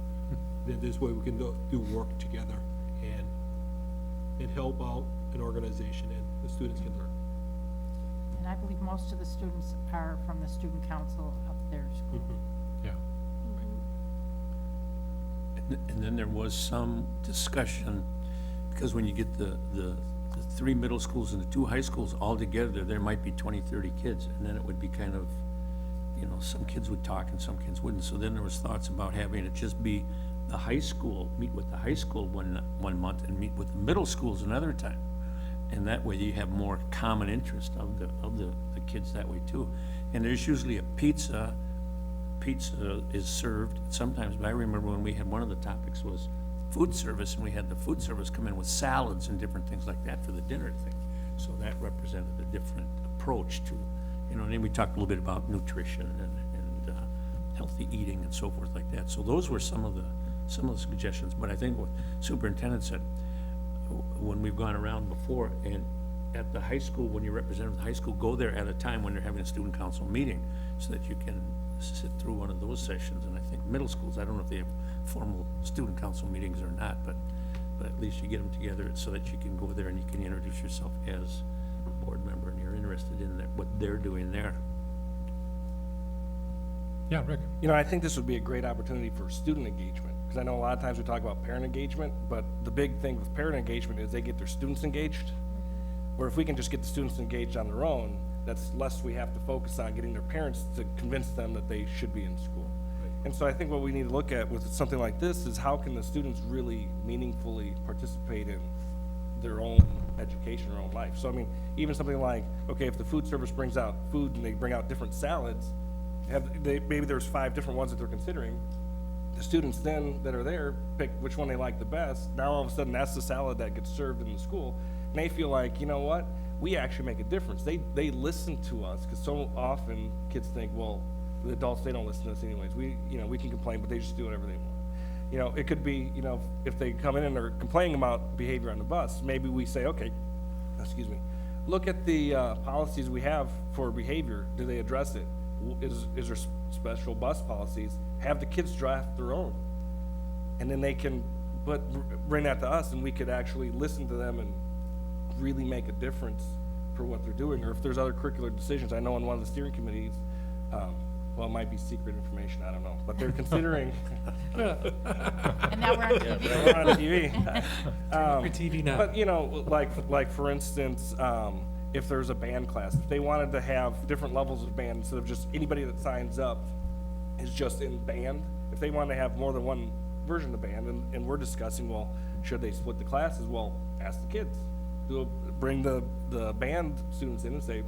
Then this way we can do work together and help out an organization, and the students can learn. And I believe most of the students are from the student council of their school. Yeah. And then there was some discussion, because when you get the 3 middle schools and the 2 high schools all together, there might be 20, 30 kids, and then it would be kind of, some kids would talk and some kids wouldn't. So then there was thoughts about having it just be the high school, meet with the high school one month and meet with the middle schools another time. And that way you have more common interest of the kids that way too. And there's usually a pizza is served sometimes, but I remember when we had, one of the topics was food service, and we had the food service come in with salads and different things like that for the dinner thing. So that represented a different approach to, and then we talked a little bit about nutrition and healthy eating and so forth like that. So those were some of the suggestions. But I think what Superintendent said, when we've gone around before, and at the high school, when you're representing the high school, go there at a time when they're having a student council meeting, so that you can sit through one of those sessions. And I think middle schools, I don't know if they have formal student council meetings or not, but at least you get them together so that you can go there and you can introduce yourself as a board member, and you're interested in what they're doing there. Yeah, Rick? I think this would be a great opportunity for student engagement, because I know a lot of times we talk about parent engagement, but the big thing with parent engagement is they get their students engaged. Where if we can just get the students engaged on their own, that's less we have to focus on getting their parents to convince them that they should be in school. And so I think what we need to look at with something like this is, how can the students really meaningfully participate in their own education, their own life? So I mean, even something like, okay, if the food service brings out food and they bring out different salads, maybe there's 5 different ones that they're considering. The students then that are there pick which one they like the best. Now all of a sudden that's the salad that gets served in the school. And they feel like, you know what, we actually make a difference. They listen to us, because so often kids think, well, the adults, they don't listen to us anyways. We can complain, but they just do whatever they want. It could be, if they come in and are complaining about behavior on the bus, maybe we say, okay, look at the policies we have for behavior. Do they address it? Is there special bus policies? Have the kids draft their own. And then they can bring that to us, and we could actually listen to them and really make a difference for what they're doing. Or if there's other curricular decisions, I know on one of the steering committees, well, it might be secret information, I don't know, but they're considering. And now we're on TV. We're on TV. For TV now. But, you know, like for instance, if there's a band class, if they wanted to have different levels of band, instead of just anybody that signs up is just in band, if they want to have more than one version of band, and we're discussing, well, should they split the classes? Well, ask the kids. Bring the band students in and say,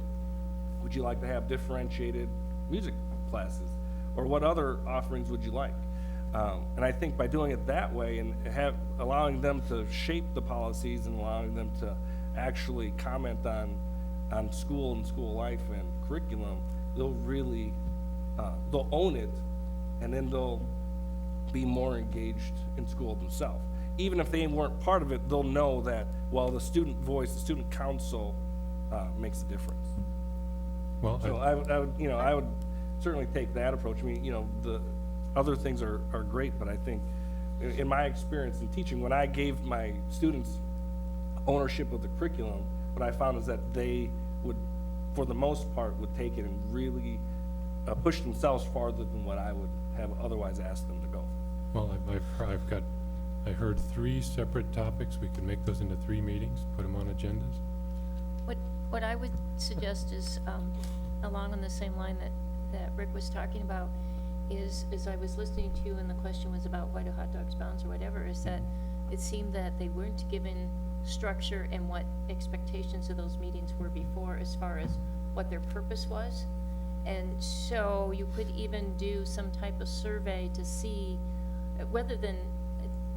would you like to have differentiated music classes? Or what other offerings would you like? And I think by doing it that way and allowing them to shape the policies and allowing them to actually comment on school and school life and curriculum, they'll really, they'll own it, and then they'll be more engaged in school themselves. Even if they weren't part of it, they'll know that, well, the student voice, the student council makes a difference. Well, So I would certainly take that approach. I mean, the other things are great, but I think in my experience in teaching, when I gave my students ownership of the curriculum, what I found is that they would, for the most part, would take it and really push themselves farther than what I would have otherwise asked them to go. well, I heard 3 separate topics. We can make those into 3 meetings, put them on agendas. What I would suggest is, along on the same line that Rick was talking about, is I was listening to you and the question was about why do hot dogs bounce or whatever, is that it seemed that they weren't given structure and what expectations of those meetings were before as far as what their purpose was. And so you could even do some type of survey to see, rather than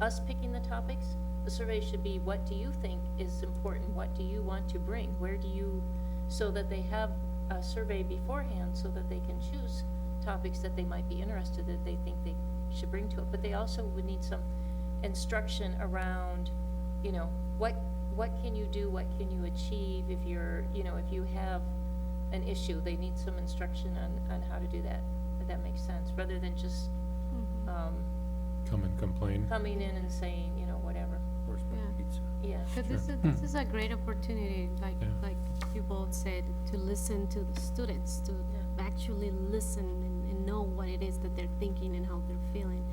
us picking the topics, the survey should be, what do you think is important? What do you want to bring? Where do you, so that they have a survey beforehand so that they can choose topics that they might be interested, that they think they should bring to it. But they also would need some instruction around, what can you do, what can you achieve if you're, if you have an issue, they need some instruction on how to do that, if that makes sense, rather than just, Come and complain. coming in and saying, whatever. Horseman Yeah. pizza. Yeah. So this is a great opportunity, like you both said, to listen to the students, to actually listen and know what it is that they're thinking and how they're feeling.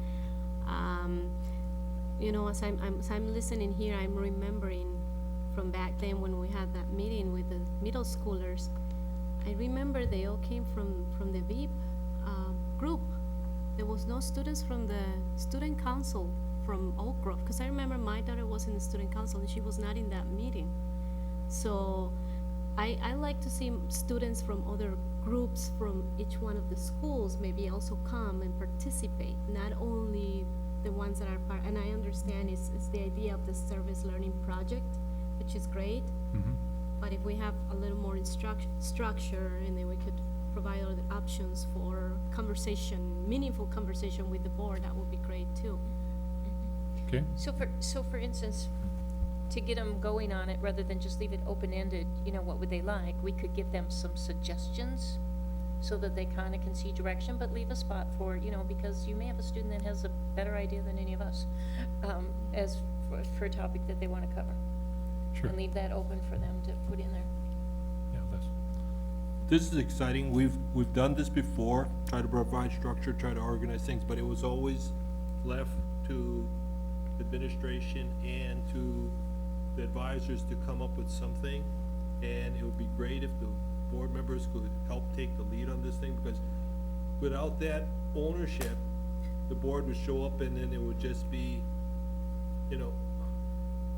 As I'm listening here, I'm remembering from back then when we had that meeting with the middle schoolers. I remember they all came from the VIP group. There was no students from the student council from Oak Grove, because I remember my daughter was in the student council and she was not in that meeting. So I like to see students from other groups from each one of the schools maybe also come and participate, not only the ones that are part, and I understand it's the idea of the service learning project, which is great. Mhm. But if we have a little more structure, and then we could provide other options for conversation, meaningful conversation with the board, that would be great too. Okay, So for instance, to get them going on it, rather than just leave it open-ended, what would they like? We could give them some suggestions so that they kind of can see direction, but leave a spot for, because you may have a student that has a better idea than any of us, for a topic that they want to cover. sure. And leave that open for them to put in there. Yeah, This is exciting. We've done this before, try to provide structure, try to organize things, but it was always left to administration and to the advisors to come up with something. And it would be great if the board members could help take the lead on this thing, because without that ownership, the board would show up and then it would just be,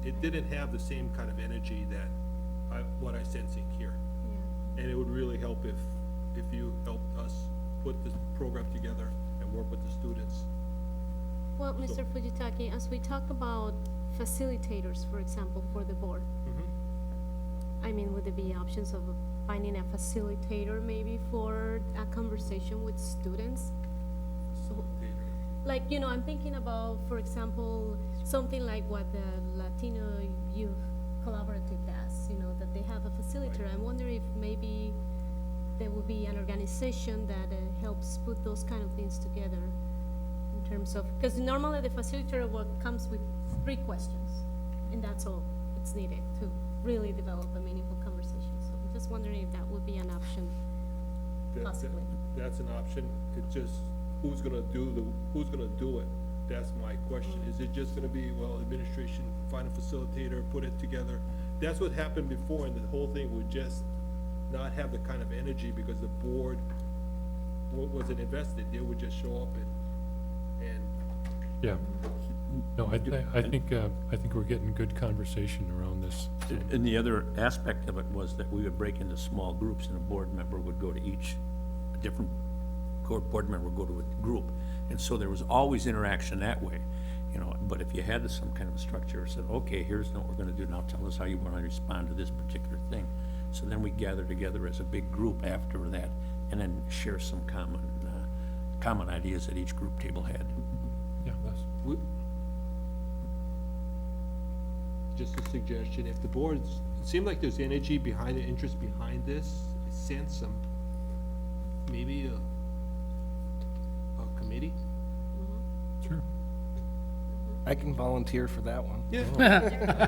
it didn't have the same kind of energy that what I'm sensing here. Yeah. And it would really help if you helped us put this program together and work with the students. Well, Mr. Fujitaki, as we talk about facilitators, for example, for the board, would there be options of finding a facilitator maybe for a conversation with students? Like, I'm thinking about, for example, something like what the Latino Youth Collaborative does, that they have a facilitator. I wonder if maybe there will be an organization that helps put those kind of things together. I'm terms of, because normally the facilitator work comes with 3 questions, and that's all it's needed to really develop a meaningful conversation. So I'm just wondering if that would be an option, possibly. That's an option, it's just, who's gonna do it? That's my question, is it just gonna be, well, administration, find a facilitator, put it together? That's what happened before, and the whole thing would just not have the kind of energy, because the board wasn't invested, they would just show up and Yeah. No, I think we're getting good conversation around this. And the other aspect of it was that we would break into small groups, and a board member would go to each, a different board member would go to a group. And so there was always interaction that way, you know, but if you had some kind of a structure, or said, okay, here's what we're gonna do, now tell us how you wanna respond to this particular thing. So then we gather together as a big group after that, and then share some common ideas that each group table had. Yeah, Les? just a suggestion, if the boards, it seemed like there's energy behind, the interest behind this, I sense some, maybe a committee? Sure. I can volunteer for that one. Yeah.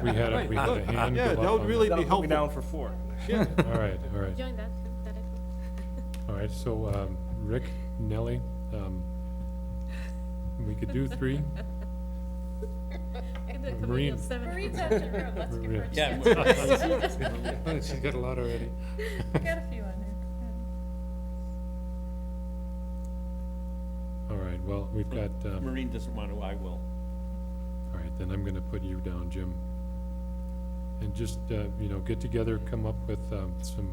We had a hand Yeah, go that up would on really That'll be put me down helpful. for 4. Yeah. All right, all right. Join that too, that I All right, so, Rick, Nellie, we could do 3. Maureen. Marie's after her, let's give her a Yeah, chance. She's got a lot already. Got a few on there. All right, well, we've got, Maureen doesn't want to, I will. all right, then I'm gonna put you down, Jim. And just, you know, get together, come up with, some,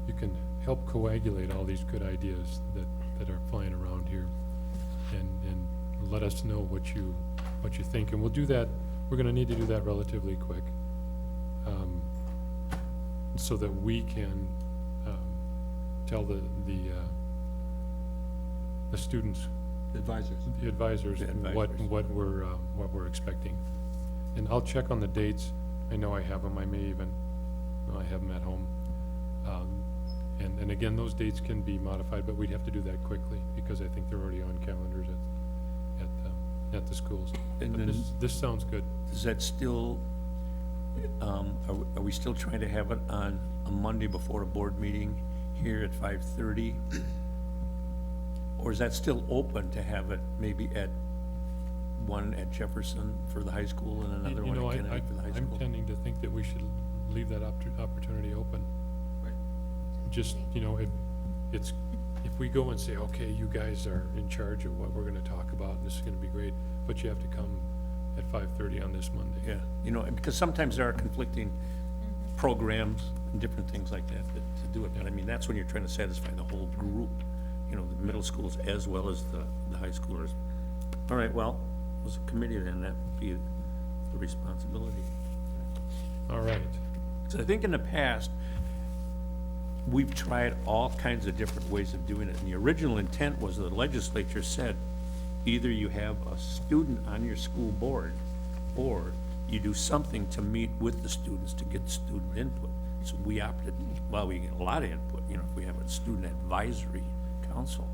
you can help coagulate all these good ideas that are flying around here. And let us know what you think, and we'll do that, we're gonna need to do that relatively quick. So that we can, tell the students, Advisors. the advisors, The advisors. what we're expecting. And I'll check on the dates, I know I have them, I may even, well, I have them at home. And again, those dates can be modified, but we'd have to do that quickly, because I think they're already on calendars at the schools. And But then- this sounds good. Is that still, are we still trying to have it on a Monday before a board meeting here at 5:30? Or is that still open to have it maybe at one at Jefferson for the high school and another You one know, at Kennedy for the high I'm school? tending to think that we should leave that opportunity open. Right. Just, you know, if we go and say, okay, you guys are in charge of what we're gonna talk about, and this is gonna be great, but you have to come at 5:30 on this Monday. Yeah, you know, because sometimes there are conflicting programs and different things like that to do it. But I mean, that's when you're trying to satisfy the whole group, you know, the middle schools as well as the high schoolers. All right, well, it was a committee then, that would be the responsibility. All right. So I think in the past, we've tried all kinds of different ways of doing it. And the original intent was the legislature said, either you have a student on your school board, or you do something to meet with the students to get student input. So we opted, well, we get a lot of input, you know, if we have a student advisory council.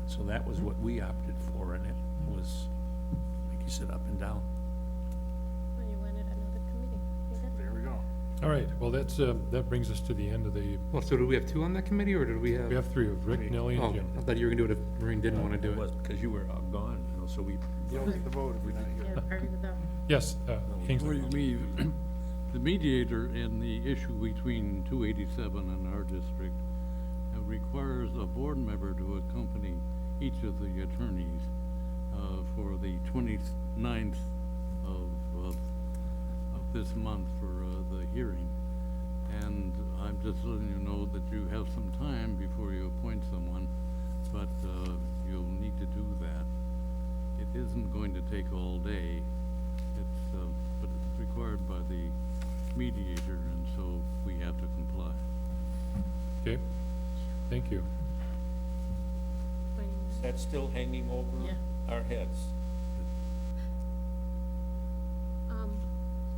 So that was what we opted for, and it was, like you said, up and down. Well, you wanted another committee. I think that's- There we go. All right, well, that brings us to the end of the, Well, so do we have 2 on that committee, or did we have? we have 3, of Rick, Nellie, Oh, and Jim. I thought you were gonna do it if Maureen didn't wanna do It was it. because you were gone, you know, so we. You don't get the vote if you're not here. Yeah, party without. Yes, Before Kingsley. you leave, the mediator in the issue between 287 and our district requires a board member to accompany each of the attorneys for the 29th of this month for the hearing. And I'm just letting you know that you have some time before you appoint someone, but you'll need to do that. It isn't going to take all day. But it's required by the mediator, and so we have to comply. Okay, thank you. Is that still hanging over our heads?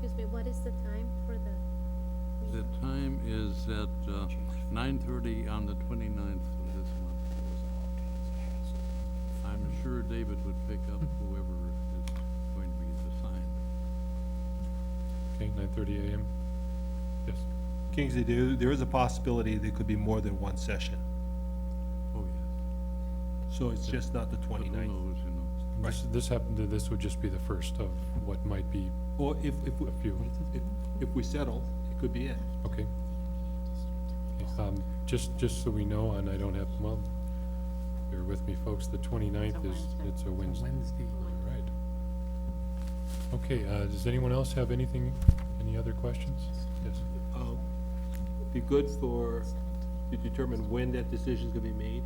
Excuse me, what is the time for the The meeting? time is at 9:30 on the 29th of this month. sure David would pick up whoever is going to be assigned. Okay, 9:30 a.m.? Yes. Kingsley, there is a possibility there could be more than one session, Oh, yes. so it's just not the But who 29th. knows, you know? This would just be the first of what might be Or if a few. we settle, it could be it. Okay. Okay, just so we know, and I don't have, well, bear with me, folks, the 29th is, it's a Wednesday. Wednesday. All right. Okay, does anyone else have anything, any other questions? Yes. Be good to determine when that decision's gonna be made,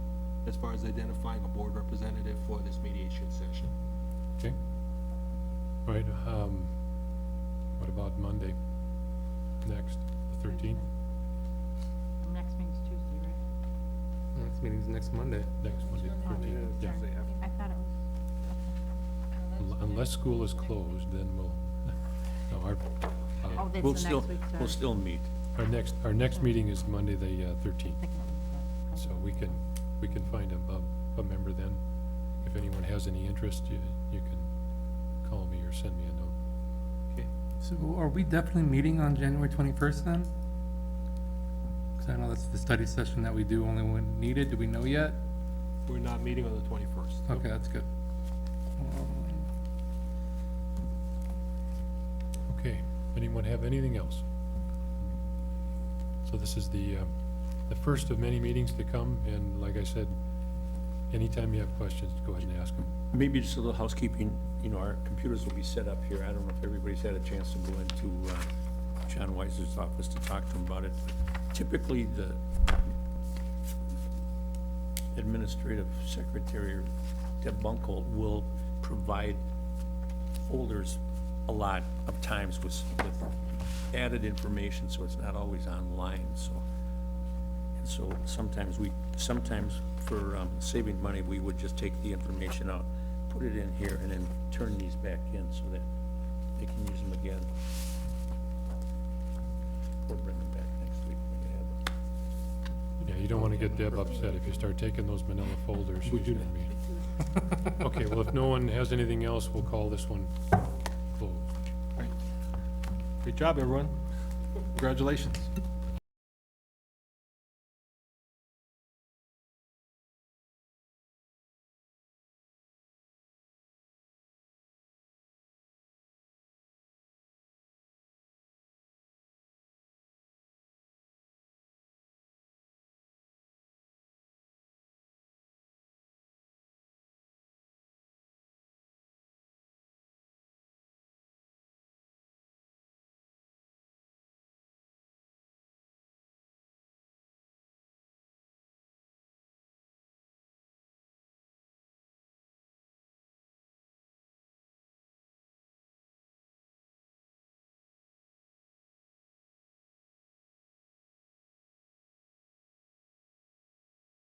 as far as identifying a board representative for this mediation session. Okay. All right, what about Monday? Next, the 13th? Our next meeting's Tuesday, right? Next meeting's next Monday. Next Monday, the 13th, yeah. Tuesday after. I thought it was, Unless school is closed, then we'll, no, oh, that's We'll the still, next week, sorry. we'll still meet. our next meeting is Monday, the 13th. So we can find a member then. If anyone has any interest, you can call me or send me a note. Okay. So are we definitely meeting on January 21st then? Because I know that's the study session that we do only when needed. Do we know yet? We're not meeting on the 21st. Okay, that's good. Okay, anyone have anything else? So this is the first of many meetings to come, and like I said, anytime you have questions, go ahead and ask them. Maybe just a little housekeeping, you know, our computers will be set up here. I don't know if everybody's had a chance to go into John Weiser's office to talk to him about it. Typically, the administrative secretary, Deb Bunkle, will provide folders a lot of times with added information, so it's not always online, so. And so sometimes for saving money, we would just take the information out, put it in here, and then turn these back in so that they can use them again. Or bring them back next week when you have them. Yeah, you don't want to get Deb upset if you start taking those manila folders. We do that. Okay, well, if no one has anything else, we'll call this one closed. Great job, everyone. Congratulations.